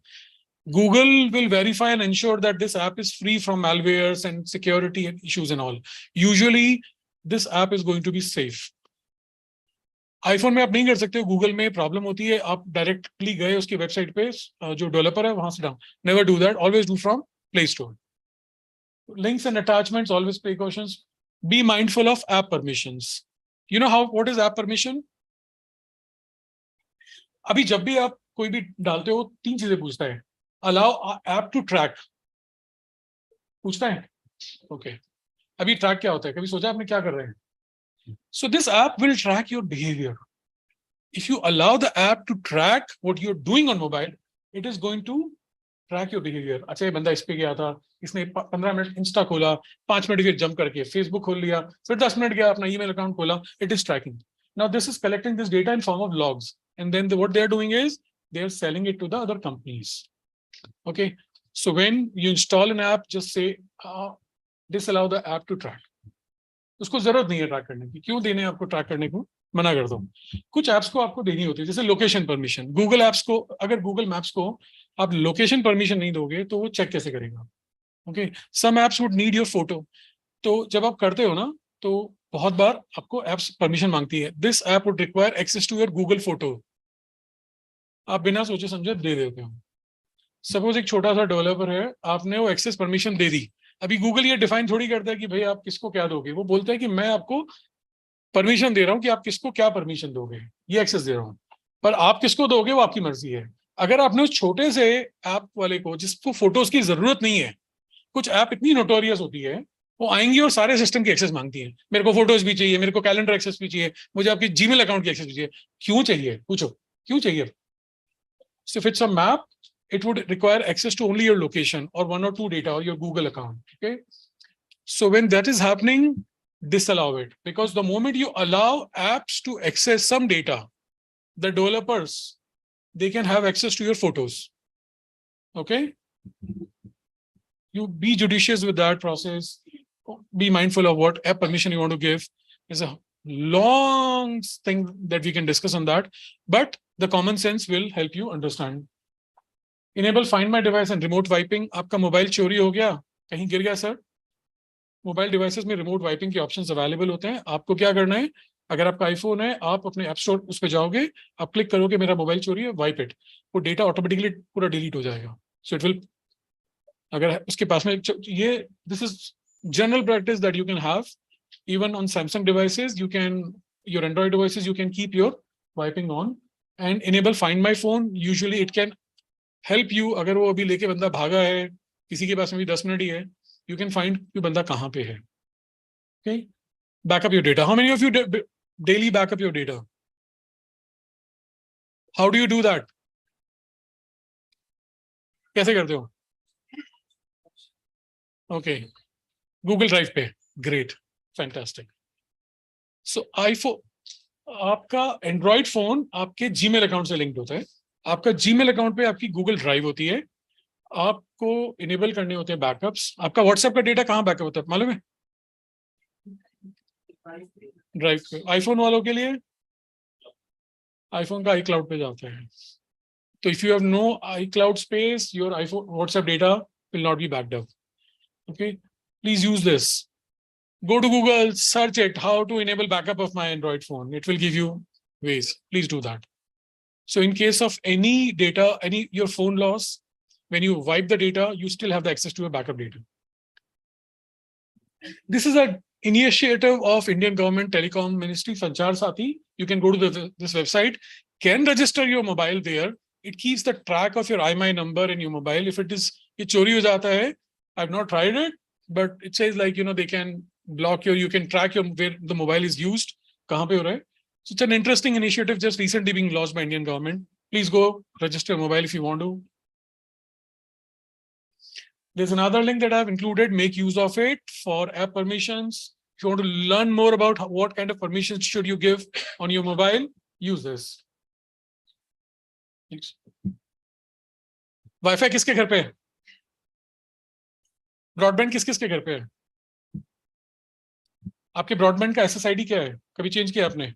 Google will verify and ensure that this app is free from malwares and security issues and all. Usually, this app is going to be safe. IPhone में आप नहीं कर सकते हो, Google में problem होती है, आप डायरेक्टली गए उसकी वेबसाइट पे, जो डेवलपर है वहां से down. Never do that, always do from play store. Links and attachments, always precautions. Be mindful of app permissions. You know how, what is app permission? अभी जब भी आप कोई भी डालते हो, 3 चीजें पूछता है. अलाउ ऐप टू ट्रैक पूछता है. ओके, अभी ट्रैक क्या होता है, कभी सोचा आपने क्या कर रहे हैं? So this app will track your behavior. If you allow the app to track what you're doing on mobile, it is going to track your behavior. अच्छा, ये बंदा इस पे गया था, इसने 15 मिनट इंस्टा खोला, 5 मिनट फिर जंप करके फेसबुक खोल लिया, फिर 10 मिनट गया अपना ईमेल अकाउंट खोला. It is tracking. Now this is collecting this data in form of logs, and then what they are doing is they are selling it to the other companies. Okay, so when you install an app, just say disallow the app to track. उसको जरूरत नहीं है track करने की. क्यों देने आपको track करने को? मना कर दो. कुछ एप्स को आपको देनी होती है, जैसे लोकेशन परमिशन. गूगल एप्स को, अगर गूगल मैप्स को आप लोकेशन परमिशन नहीं दोगे तो वो चेक कैसे करेगा? Okay, some apps would need your photo. तो जब आप करते हो ना, तो बहुत बार आपको एप्स परमिशन मांगती है. This app would require access to your Google photo. आप बिना सोचे समझे दे देते हो. सपोज एक छोटा सा डेवलपर है, आपने वो एक्सेस परमिशन दे दी. अभी गूगल ये डिफाइन थोड़ी करता है कि भाई आप किसको क्या दोगे. वो बोलता है कि मैं आपको परमिशन दे रहा हूं कि आप किसको क्या परमिशन दोगे, ये एक्सेस दे रहा हूं, पर आप किसको दोगे वो आपकी मर्जी है। अगर आपने उस छोटे से ऐप वाले को जिसको फोटोज की जरूरत नहीं है, कुछ ऐप इतनी नोटोरियस होती है, वो आएंगी और सारे सिस्टम की एक्सेस मांगती है, मेरे को फोटोज भी चाहिए, मेरे को कैलेंडर एक्सेस भी चाहिए, मुझे आपकी जीमेल अकाउंट की एक्सेस भी चाहिए। क्यों चाहिए, पूछो क्यों चाहिए? So if it's a map, it would require access to only your location or one or two data or your Google account. Okay. So when that is happening, disallow it, because the moment you allow apps to access some data, the developers, they can have access to your photos. Okay. You be judicious with that process. Be mindful of what app permission you want to give. There's a long thing that we can discuss on that, but the common sense will help you understand. Enable find my device and remote wiping. आपका mobile चोरी हो गया, कहीं गिर गया sir, mobile devices में remote wiping के options available होते हैं। आपको क्या करना है, अगर आपका आईफोन है, आप अपने ऐप स्टोर उस पर जाओगे, आप क्लिक करोगे मेरा मोबाइल चोरी है, वाइप इट, वो डेटा ऑटोमेटिकली पूरा डिलीट हो जाएगा। सो इट विल, अगर उसके पास में ये, this is general practice that you can have even on Samsung devices. You can, your Android devices, you can keep your wiping on and enable find my phone. Usually it can help you, अगर वो अभी लेके बंदा भागा है, किसी के पास में भी 10 मिनट ही है, you can find कि बंदा कहाँ पे है। Okay, back up your data. How many of you daily back up your data? How do you do that? कैसे करते हो? Okay, Google Drive पे, great, fantastic. So iPhone, आपका एंड्रॉइड फोन आपके जीमेल अकाउंट से लिंक्ड होता है, आपका जीमेल अकाउंट पे आपकी गूगल ड्राइव होती है, आपको इनेबल करने होते हैं बैकअप्स। आपका व्हाट्सएप का डेटा कहाँ बैकअप होता है मालूम है? ड्राइव पे। आईफोन वालों के लिए आईफोन का आई क्लाउड पे जाता है। तो if you have no iCloud space, your iPhone WhatsApp data will not be backed up. Okay, please use this. Go to Google, search it, how to enable backup of my Android phone. It will give you ways. Please do that. So in case of any data, your phone loss, when you wipe the data, you still have the access to your backup data. This is an initiative of Indian government telecom ministry, Sanchar Sati. You can go to this website, can register your mobile there. It keeps the track of your IMEI number in your mobile. If it is, ye chori ho jata hai, I've not tried it, but it says like, they can block you can track your where the mobile is used, kahan pe ho raha hai. So it's an interesting initiative just recently being launched by Indian government. Please go register your mobile if you want to. There's another link that I've included, make use of it for app permissions. If you want to learn more about what kind of permissions should you give on your mobile, use this. Thanks. Wi-Fi किसके घर पे है? Broadband किस किसके घर पे है? आपके ब्रॉडबैंड का SSID क्या है? कभी चेंज किया आपने?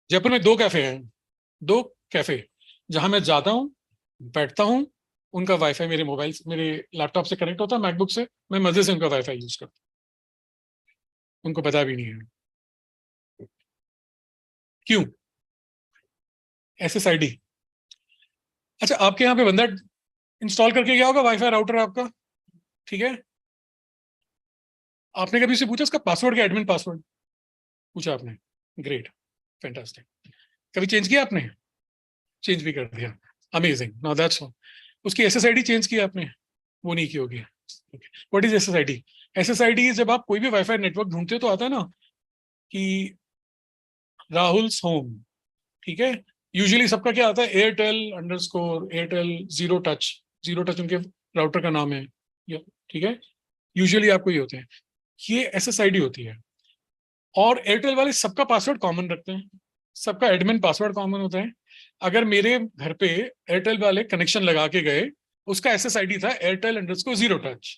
जयपुर में 2 कैफे हैं, 2 कैफे जहां मैं जाता हूं, बैठता हूं, उनका वाईफाई मेरे मोबाइल मेरे लैपटॉप से कनेक्ट होता है, मैकबुक से, मैं मजे से उनका वाईफाई यूज करता हूं, उनको पता भी नहीं है। क्यों? SSID। अच्छा, आपके यहाँ पे बंदा इंस्टॉल करके गया होगा वाईफाई राउटर आपका, ठीक है, आपने कभी उसे पूछा उसका पासवर्ड क्या, एडमिन पासवर्ड पूछा आपने? Great, fantastic. कभी चेंज किया आपने? चेंज भी कर दिया, अमेजिंग, नाउ दैट्स ऑल। उसकी SSID चेंज किया आपने? वो नहीं की होगी। What is SSID? SSID जब आप कोई भी वाईफाई नेटवर्क ढूंढते हो तो आता है ना कि राहुल्स होम, ठीक है, यूजुअली सबका क्या आता है, एयरटेल जीरो टच उनके राउटर का नाम है, ठीक है, यूजुअली आपको ये होते हैं, ये SSID होती है। और एयरटेल वाले सबका पासवर्ड कॉमन रखते हैं, सबका एडमिन पासवर्ड कॉमन होता है। अगर मेरे घर पे एयरटेल वाले कनेक्शन लगा के गए, उसका SSID था Airtel_0touch।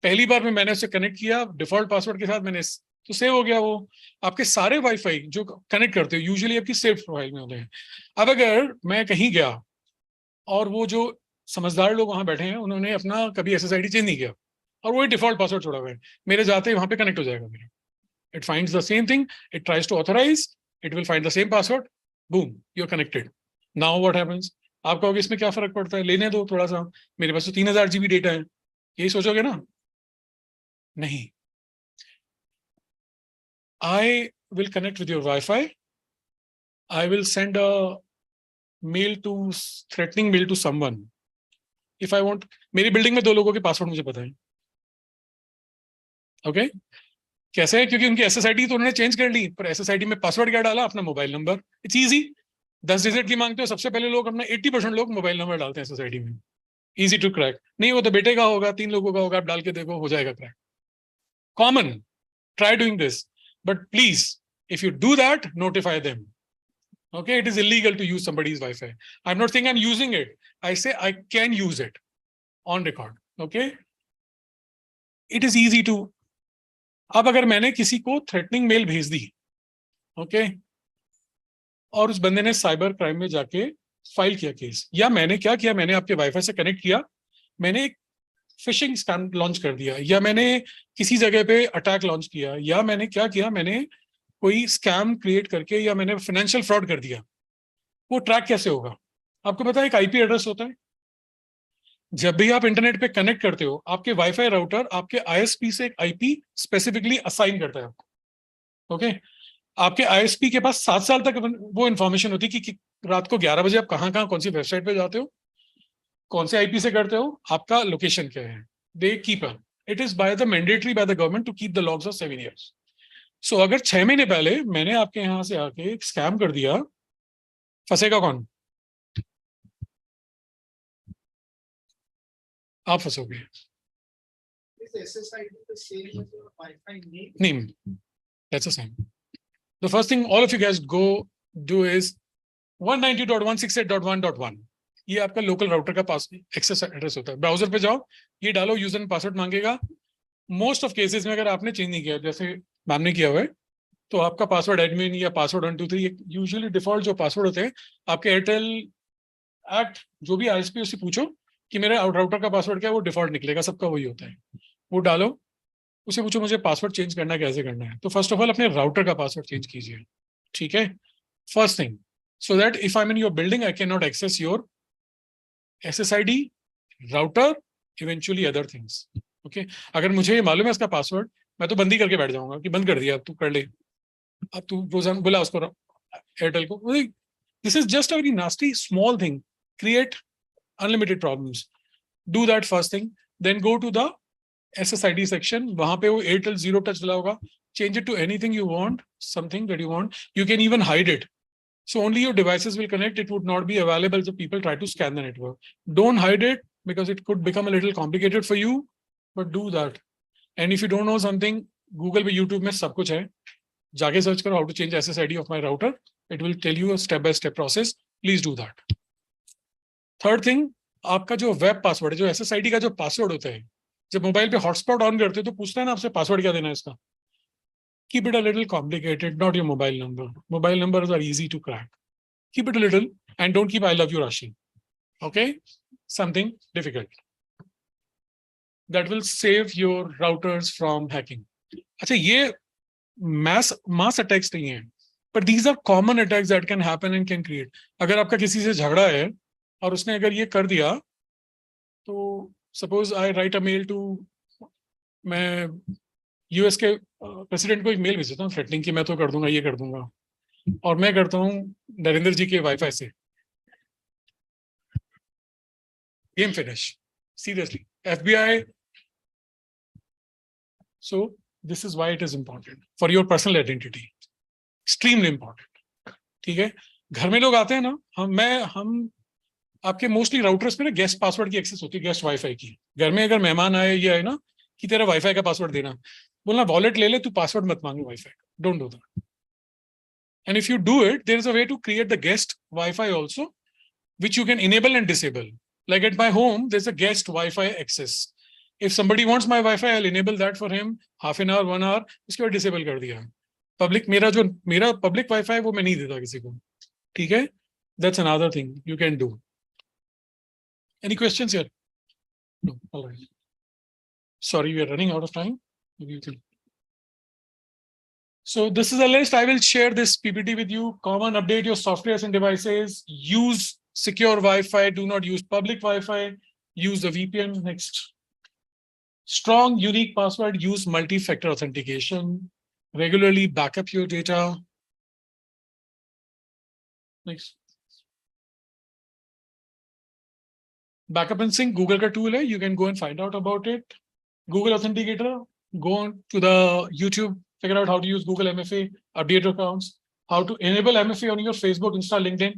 पहली बार में मैंने उसे कनेक्ट किया डिफॉल्ट पासवर्ड के साथ, मैंने तो सेव हो गया वो। आपके सारे वाईफाई जो कनेक्ट करते हो यूजुअली आपकी सेव प्रोफाइल में होते हैं। अब अगर मैं कहीं गया और वो जो समझदार लोग वहां बैठे हैं उन्होंने अपना कभी SSID चेंज नहीं किया और वो डिफॉल्ट पासवर्ड छोड़ा हुआ है, मेरे जाते ही वहां पे कनेक्ट हो जाएगा मेरा। It finds the same thing, it tries to authorize, it will find the same password, boom, you're connected. Now what happens? आप कहोगे इसमें क्या फर्क पड़ता है, लेने दो थोड़ा सा, मेरे पास तो 3000 GB डेटा है, यही सोचोगे ना? नहीं, I will connect with your Wi-Fi. I will send a threatening mail to someone. If I want, मेरी बिल्डिंग में 2 लोगों के पासवर्ड मुझे पता है. ओके कैसे है? क्योंकि उनकी SSID तो उन्होंने चेंज कर ली, पर SSID में पासवर्ड क्या डाला? अपना mobile number. It's easy. 10 digit की मांगते हो, सबसे पहले लोग अपना 80% लोग मोबाइल नंबर डालते हैं SSID में. Easy to crack. नहीं, वो तो बेटे का होगा, 3 लोगों का होगा, आप डाल के देखो, हो जाएगा crack. Common. Try doing this. But please, if you do that, notify them. Okay, it is illegal to use somebody's Wi-Fi. I'm not saying I'm using it. I say I can use it on record. Okay. It is easy to. अब अगर मैंने किसी को threatening mail भेज दी, okay, और उस बंदे ने साइबर क्राइम में जाके फाइल किया केस, या मैंने क्या किया, मैंने आपके वाईफाई से कनेक्ट किया, मैंने एक फिशिंग स्कैम लॉन्च कर दिया, या मैंने किसी जगह पे अटैक लॉन्च किया, या मैंने क्या किया, मैंने कोई स्कैम क्रिएट करके, या मैंने फाइनेंशियल फ्रॉड कर दिया, वो ट्रैक कैसे होगा? आपको पता है एक आईपी एड्रेस होता है. जब भी आप इंटरनेट पे कनेक्ट करते हो, आपके वाईफाई राउटर आपके आईएसपी से एक आईपी स्पेसिफिकली असाइन करता है आपको. ओके, आपके आईएसपी के पास 7 साल तक वो इंफॉर्मेशन होती है कि रात को 11 बजे आप कहाँ कौन सी वेबसाइट पे जाते हो, कौन से आईपी से करते हो, आपका लोकेशन क्या है. They keep it is by the mandatory by the government to keep the logs of 7 years. सो अगर 6 महीने पहले मैंने आपके यहाँ से आके एक स्कैम कर दिया, फंसेगा कौन? आप फंसोगे. नहीं, that's the same. The first thing all of you guys go do is 192.168.1.1. ये आपका लोकल राउटर का पास एक्सेस एड्रेस होता है. ब्राउजर पे जाओ, ये डालो, यूजर पासवर्ड मांगेगा. मोस्ट ऑफ केसेस में अगर आपने चेंज नहीं किया, जैसे मैम ने किया हुआ है, तो आपका पासवर्ड एडमिन या पासवर्ड 1 2 3, यूजुअली डिफॉल्ट जो पासवर्ड होते हैं आपके एयरटेल एक्ट जो भी आईएसपी, उससे पूछो कि मेरे राउटर का पासवर्ड क्या है, वो डिफॉल्ट निकलेगा, सबका वही होता है. वो डालो, उसे पूछो मुझे पासवर्ड चेंज करना कैसे करना है. तो फर्स्ट ऑफ ऑल अपने राउटर का पासवर्ड चेंज कीजिए. ठीक है, first thing, so that if I am in your building I can not access your SSID, router, eventually other things. Okay, अगर मुझे ये मालूम है इसका पासवर्ड, मैं तो बंद ही करके बैठ जाऊंगा कि बंद कर दिया, अब तू कर ले, अब तू रोजाना बोला उसको एयरटेल को. This is just a very nasty small thing, create unlimited problems. Do that first thing, then go to the SSID section. वहां पे वो एयरटेल जीरो टच वाला होगा. Change it to anything you want, something that you want. You can even hide it. So only your devices will connect. It would not be available if people try to scan the network. Don't hide it because it could become a little complicated for you, but do that. And if you don't know something, Google पे YouTube में सब कुछ है. जाके search करो how to change SSID of my router. It will tell you a step-by-step process. Please do that. Third thing, आपका जो web password है, जो SSID का जो पासवर्ड होता है, जब मोबाइल पे हॉटस्पॉट ऑन करते हो तो पूछता है ना आपसे पासवर्ड क्या देना है इसका. Keep it a little complicated, not your mobile number. Mobile numbers are easy to crack. Keep it a little and don't keep I love you Rashi. Okay? Something difficult. That will save your routers from hacking. अच्छा, ये mass attacks नहीं है, but these are common attacks that can happen and can create. अगर आपका किसी से झगड़ा है और उसने अगर ये कर दिया, तो suppose I write a mail to, मैं यूएस के प्रेसिडेंट को एक मेल भेजता हूँ थ्रेटनिंग कि मैं तो कर दूंगा, ये कर दूंगा, और मैं करता हूँ नरेंद्र जी के वाईफाई से. Game finish, seriously. FBI. So this is why it is important for your personal identity. Extremely important. ठीक है, घर में लोग आते हैं ना, हम आपके मोस्टली राउटर्स पे ना गेस्ट पासवर्ड की एक्सेस होती है, गेस्ट वाईफाई की. घर में अगर मेहमान आए, ये है ना कि तेरा वाईफाई का पासवर्ड देना, बोलना वॉलेट ले ले, तू पासवर्ड मत मांगे wifi. Don't do that. And if you do it, there is a way to create the guest wifi also, which you can enable and disable. Like at my home there is a guest wifi access. If somebody wants my wifi, I will enable that for him, half an hour 1 hour, उसके बाद disable कर दिया. Public, मेरा public wifi वो मैं नहीं देता किसी को. ठीक है, that's another thing you can do. Any questions here? No. All right. Sorry, we are running out of time. Maybe you can. So this is a list. I will share this PPT with you. Common, update your softwares and devices. Use secure Wi-Fi. Do not use public Wi-Fi. Use the VPN. Next. Strong, unique password. Use multi-factor authentication. Regularly back up your data. Next. Backup and sync, Google ka tool hai. You can go and find out about it. Google Authenticator, go on to the YouTube, figure out how to use Google MFA, update your accounts, how to enable MFA on your Facebook, Insta, LinkedIn.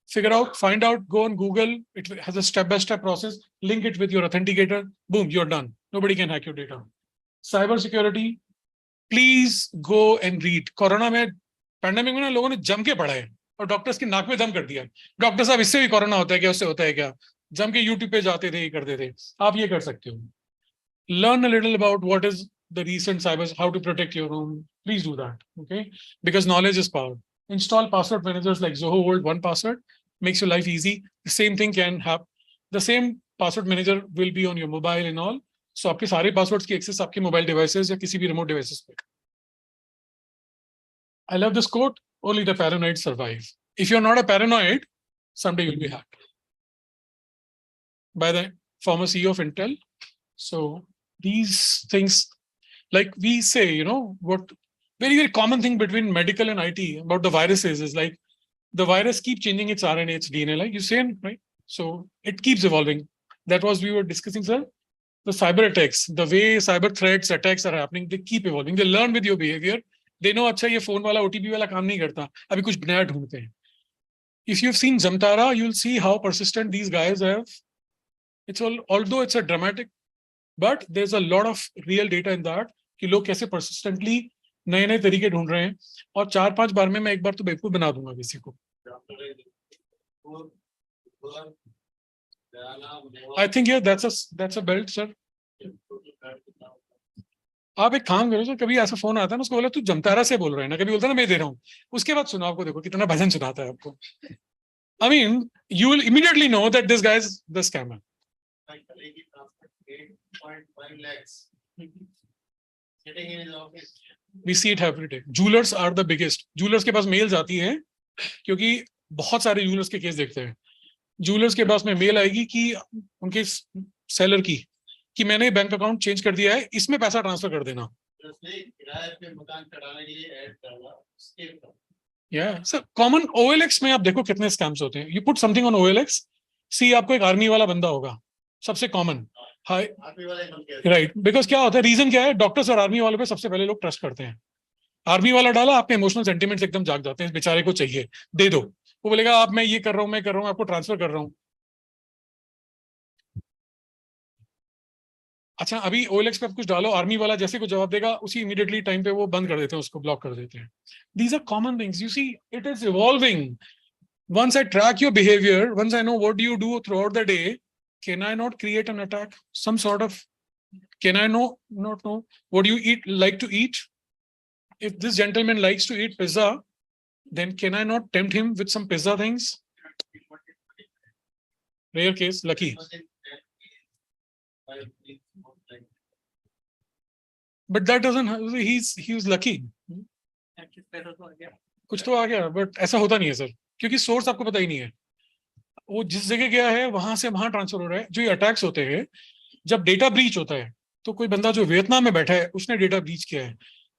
Figure out, find out, go on Google. It has a step-by-step process. Link it with your authenticator. Boom, you're done. Nobody can hack your data. Cyber security, please go and read. Corona में pandemic में ना लोगों ने जम के पढ़ा है और डॉक्टर्स की नाक में दम कर दिया. डॉक्टर साहब इससे भी कोरोना होता है क्या, उससे होता है क्या? जम के YouTube पे जाते थे, ये करते थे. आप ये कर सकते हो. Learn a little about what is the recent cyber, how to protect your room. Please do that, okay? Because knowledge is power. Install password managers like Zoho Vault 1Password, makes your life easy. The same thing can happen. The same password manager will be on your mobile and all. So आपके सारे passwords की access आपके mobile devices या किसी भी remote devices पे. I love this quote, only the paranoid survive. If you're not a paranoid, someday you'll be hacked. By the former CEO of Intel. So these things, like we say, you know, what very, very common thing between medical and IT about the viruses is like the virus keep changing its RNA, its DNA, like you say, right? So it keeps evolving. That was we were discussing, sir. The cyber attacks, the way cyber threats, attacks are happening, they keep evolving. They learn with your behavior. They know, अच्छा ये phone वाला OTP वाला काम नहीं करता. अभी कुछ नया ढूंढते हैं. If you've seen Zamtara, you'll see how persistent these guys have. It's all, although it's a dramatic, but there's a lot of real data in that कि लोग कैसे persistently नए नए तरीके ढूंढ रहे हैं और 4-5 बार में मैं एक बार तो बेवकूफ बना दूंगा किसी को. I think yeah, that's a belt, sir. आप एक काम करो सर, कभी ऐसा फोन आता है ना, उसको बोला तू जमतारा से बोल रहा है ना, कभी बोलता है ना मैं दे रहा हूँ, उसके बाद सुनो, आपको देखो कितना भजन सुनाता है आपको. I mean, you will immediately know that this guy is the scammer. 8.5 lakhs sitting in his office. We see it every day. Jewelers are the biggest. Jewelers के पास मेल्स आती हैं क्योंकि बहुत सारे jewelers के केस देखते हैं. Jewelers के पास में मेल आएगी कि उनके सेलर की कि मैंने बैंक अकाउंट चेंज कर दिया है, इसमें पैसा ट्रांसफर कर देना. Yeah, so common OLX में आप देखो कितने स्कैम्स होते हैं. You put something on OLX, see आपको एक आर्मी वाला बंदा होगा, सबसे कॉमन. राइट, बिकॉज क्या होता है, रीजन क्या है, डॉक्टर्स और आर्मी वालों पे सबसे पहले लोग ट्रस्ट करते हैं. आर्मी वाला डाला, आपके इमोशनल सेंटिमेंट्स एकदम जाग जाते हैं, बेचारे को चाहिए, दे दो. वो बोलेगा आप मैं ये कर रहा हूँ, आपको ट्रांसफर कर रहा हूँ. अच्छा, अभी OLX पे आप कुछ डालो, आर्मी वाला जैसे को जवाब देगा, उसी इमीडिएटली टाइम पे वो बंद कर देते हैं, उसको ब्लॉक कर देते हैं. These are common things. You see, it is evolving. Once I track your behavior, once I know what do you do throughout the day, can I not create an attack? Some sort of, can I not know what do you eat, like to eat? If this gentleman likes to eat pizza, then can I not tempt him with some pizza things? Rare case, lucky. But that doesn't, he was lucky. कुछ तो आ गया, but ऐसा होता नहीं है sir, क्योंकि source आपको पता ही नहीं है. वो जिस जगह गया है वहां से वहां ट्रांसफर हो रहा है. जो ये अटैक्स होते हैं, जब डेटा ब्रीच होता है, तो कोई बंदा जो वियतनाम में बैठा है उसने डेटा ब्रीच किया है,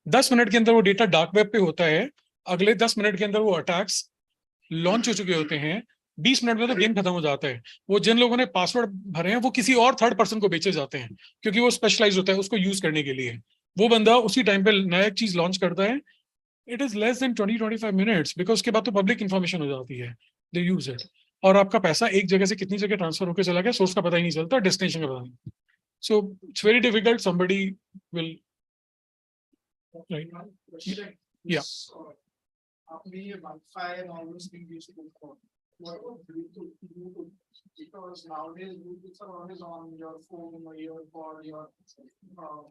10 मिनट के अंदर वो डेटा डार्क वेब पे होता है, अगले 10 मिनट के अंदर वो अटैक्स लॉन्च हो चुके होते हैं, 20 मिनट में तो गेम खत्म हो जाता है. वो जिन लोगों ने पासवर्ड भरे हैं वो किसी और थर्ड पर्सन को बेचे जाते हैं, क्योंकि वो स्पेशलाइज होता है उसको यूज करने के लिए. वो बंदा उसी टाइम पे नया चीज लॉन्च करता है. It is less than 20-25 minutes, because उसके बाद तो पब्लिक इन्फॉर्मेशन हो जाती है, दे यूज इट. और आपका पैसा एक जगह से कितनी जगह ट्रांसफर होकर चला गया, सोर्स का पता ही नहीं चलता, डेस्टिनेशन का पता नहीं. So it's very difficult, somebody will, right, या. आपने ये Wi-Fi and all those things used to for what Bluetooth, because nowadays Bluetooth are always on your phone or your pod, your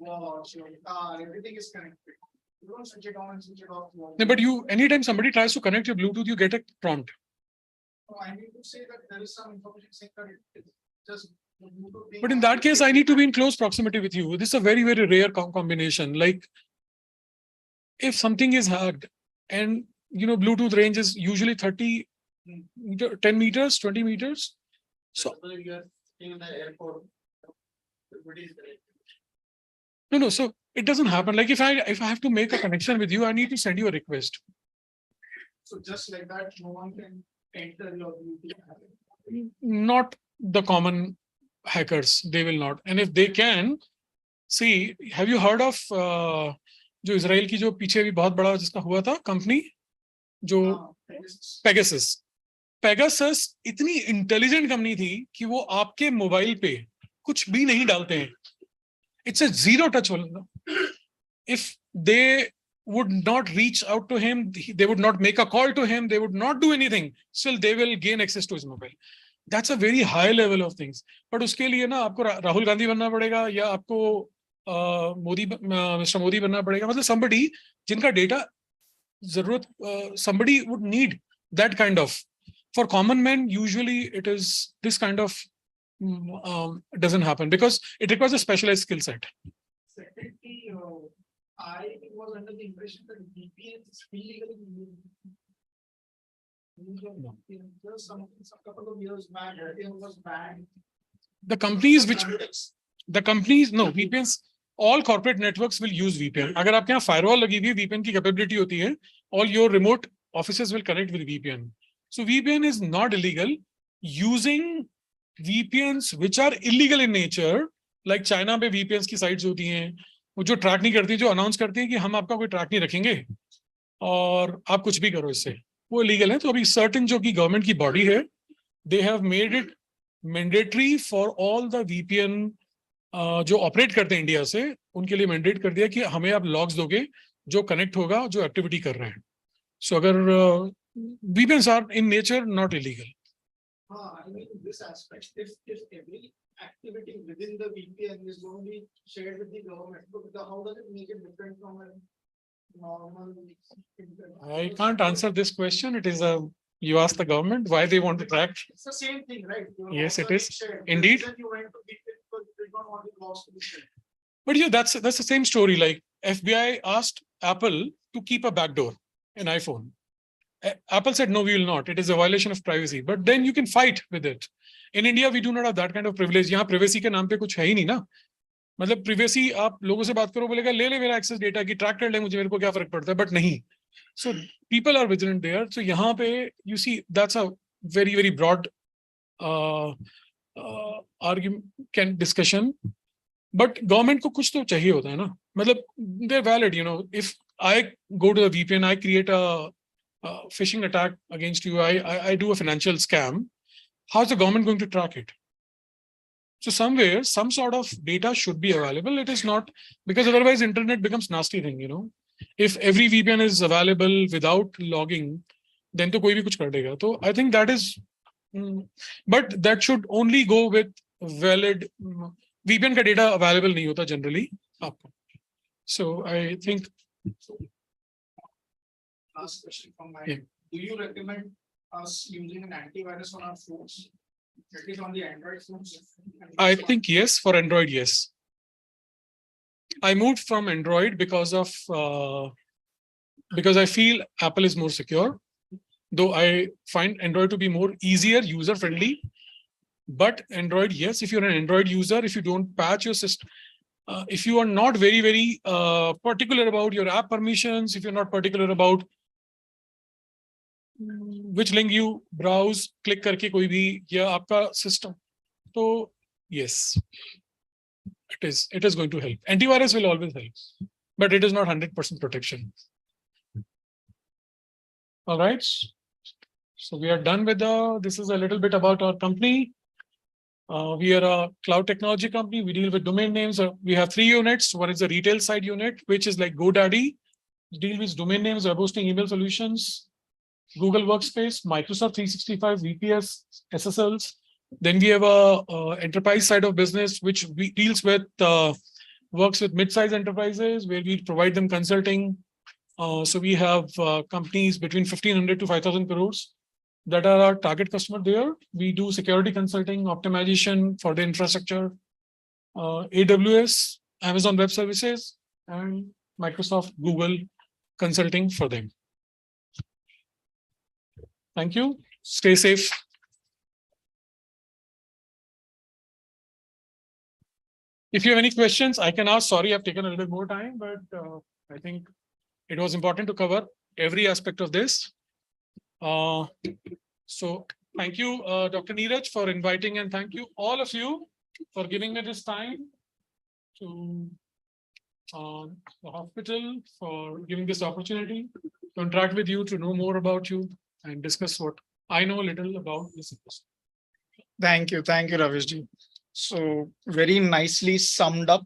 watch, your car, everything is connected. You don't switch it on and switch it off. No, but you, anytime somebody tries to connect your Bluetooth, you get a prompt. So I need to say that there is some information saying that it's just the Bluetooth being. But in that case, I need to be in close proximity with you. This is a very, very rare combination. Like, if something is hacked, and you know, Bluetooth range is usually 10 meters, 20 meters. So you are in the airport, everybody is connected. no. So It doesn't happen. Like if I have to make a connection with you, I need to send you a request. So just like that, no one can enter your VPN. Not the common hackers. They will not. And if they can, see, have you heard of जो Israel की जो पीछे भी बहुत बड़ा जिसका हुआ था कंपनी जो पेगासस इतनी इंटेलिजेंट कंपनी थी कि वो आपके मोबाइल पे कुछ भी नहीं डालते हैं. It's a zero touch. If they would not reach out to him, they would not make a call to him, they would not do anything, still they will gain access to his mobile. That's a very high level of things. But उसके लिए ना आपको राहुल गांधी बनना पड़ेगा या आपको mister Modi बनना पड़ेगा. मतलब somebody जिनका data जरूरत somebody would need that kind of. For common men, usually it is this kind of doesn't happen because it requires a specialized skill set. Secondly, I was under the impression that VPN is illegally just some couple of years back, VPN was banned. The companies, no, VPNs, all corporate networks will use VPN. अगर आपके यहाँ firewall लगी हुई है, VPN की capability होती है, all your remote offices will connect with VPN. So VPN is not illegal. Using VPNs which are illegal in nature, like China पे VPNs की sites होती हैं, वो जो track नहीं करती, जो announce करती हैं कि हम आपका कोई track नहीं रखेंगे और आप कुछ भी करो इससे, वो illegal है. तो अभी certain जो कि government की body है, they have made it mandatory for all the VPN जो ऑपरेट करते हैं इंडिया से, उनके लिए मैंडेट कर दिया कि हमें आप लॉग्स दोगे जो कनेक्ट होगा, जो एक्टिविटी कर रहे हैं. सो अगर VPNs are in nature not illegal. I mean, this aspect, if every activity within the VPN is going to be shared with the government, how does it make it different from a normal? I can't answer this question. It is you ask the government why they want to track. It's the same thing, right? Yes, it is. Indeed. You went to VPN because they don't want the logs to be shared. But yeah, that's the same story. Like FBI asked Apple to keep a backdoor in iPhone. Apple said, no, we will not. It is a violation of privacy. But then you can fight with it. In India, we do not have that kind of privilege. यहाँ privacy के नाम पे कुछ है ही नहीं ना. मतलब privacy आप लोगों से बात करो, बोलेगा ले ले मेरा access data की track कर ले मुझे, मेरे को क्या फर्क पड़ता है. But नहीं. So people are vigilant there. So यहाँ पे you see that's a very very broad argument discussion. But government को कुछ तो चाहिए होता है ना. मतलब they're valid. You know, if I go to the VPN, I create a phishing attack against you, I do a financial scam, how's the government going to track it? So somewhere, some sort of data should be available. It is not, because otherwise internet becomes nasty thing, you know. If every VPN is available without logging, then to koi bhi kuch kar dega. So I think that is, but that should only go with valid, VPN ka data available nahi hota generally. So I think, Last question from my yeah. end. Do you recommend us using an antivirus on our phones? At least on the Android phones? I think yes, for Android, yes. I moved from Android because I feel Apple is more secure. Though I find Android to be more easier, user friendly. But Android, yes, if you're an Android user, if you don't patch your system, if you are not very, very particular about your app permissions, if you're not particular about which link you browse, click करके कोई भी या आपका system, तो yes, it is going to help. Antivirus will always help, but it is not 100% protection. All right. So we are done with this is a little bit about our company. We are a cloud technology company. We deal with domain names. We have 3 units. One is the retail side unit, which is like GoDaddy. We deal with domain names, web hosting, email solutions, Google Workspace, Microsoft 365, VPS, SSLs. Then we have a enterprise side of business, which deals with works with mid-sized enterprises, where we provide them consulting. So we have companies between 1,500 to 5,000 crores that are our target customer there. We do security consulting, optimization for the infrastructure, AWS, Amazon Web Services, and Microsoft, Google consulting for them. Thank you. Stay safe. If you have any questions, I can ask. Sorry, I've taken a little bit more time, but I think it was important to cover every aspect of this. So thank you, Dr. Neeraj, for inviting, and thank you all of you for giving me this time to the hospital, for giving this opportunity to interact with you, to know more about you and discuss what I know a little about this industry. Thank you, Ravish ji. So very nicely summed up,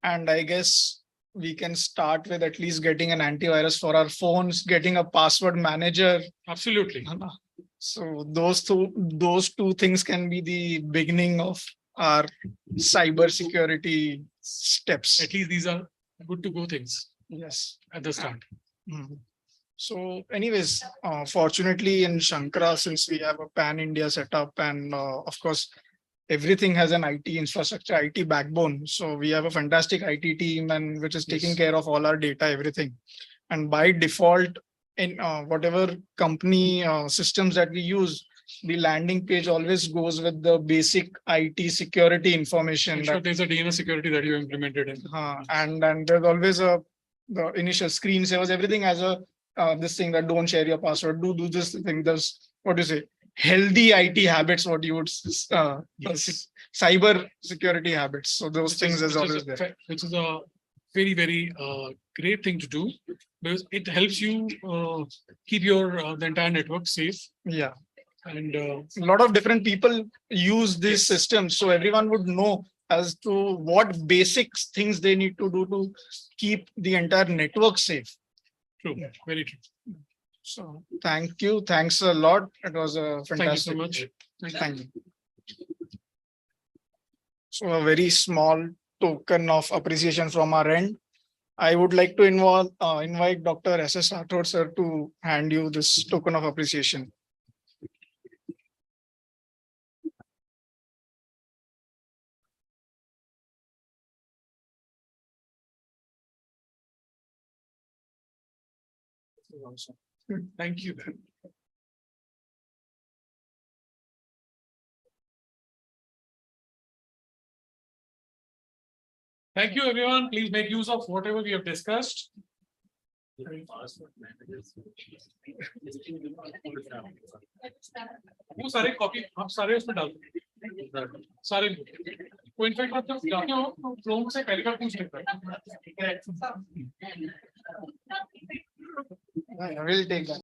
and I guess we can start with at least getting an antivirus for our phones, getting a password manager. Absolutely. So those two things can be the beginning of our cyber security steps. At least these are good to go things Yes. at the start. Mhm. So anyways, fortunately in Sankara, since we have a pan-India setup, and of course, everything has an IT infrastructure, IT backbone. So we have a fantastic IT team, and which is taking Yes. care of all our data, everything. And by default, in whatever company systems that we use, the landing page always goes with the basic IT security information. I'm sure there's a DNS security that you implemented in. And there's always the initial screensavers, everything has a this thing that don't share your password, do this thing. There's what do you say, healthy IT habits, what you would Yes. cyber security habits. So those things is always there. Which is a very, very great thing to do, because it helps you keep your the entire network safe. Yeah. And A lot of different people use these Yes. systems, so everyone would know as to what basic things they need to do to keep the entire network safe. true, very true. So thank you. Thanks a lot. It was a fantastic. Thank you so much. Thank you. So a very small token of appreciation from our end. I would like to invite Dr. S.S. Rathod sir to hand you this token of appreciation. Thank you. Thank you, everyone. Please make use of whatever we have discussed. वो सारे copy आप सारे उसमें डाल दो सारे को in fact आप जब जाते हो तो क्रोम से पहले का पूछ लेता है I will take that.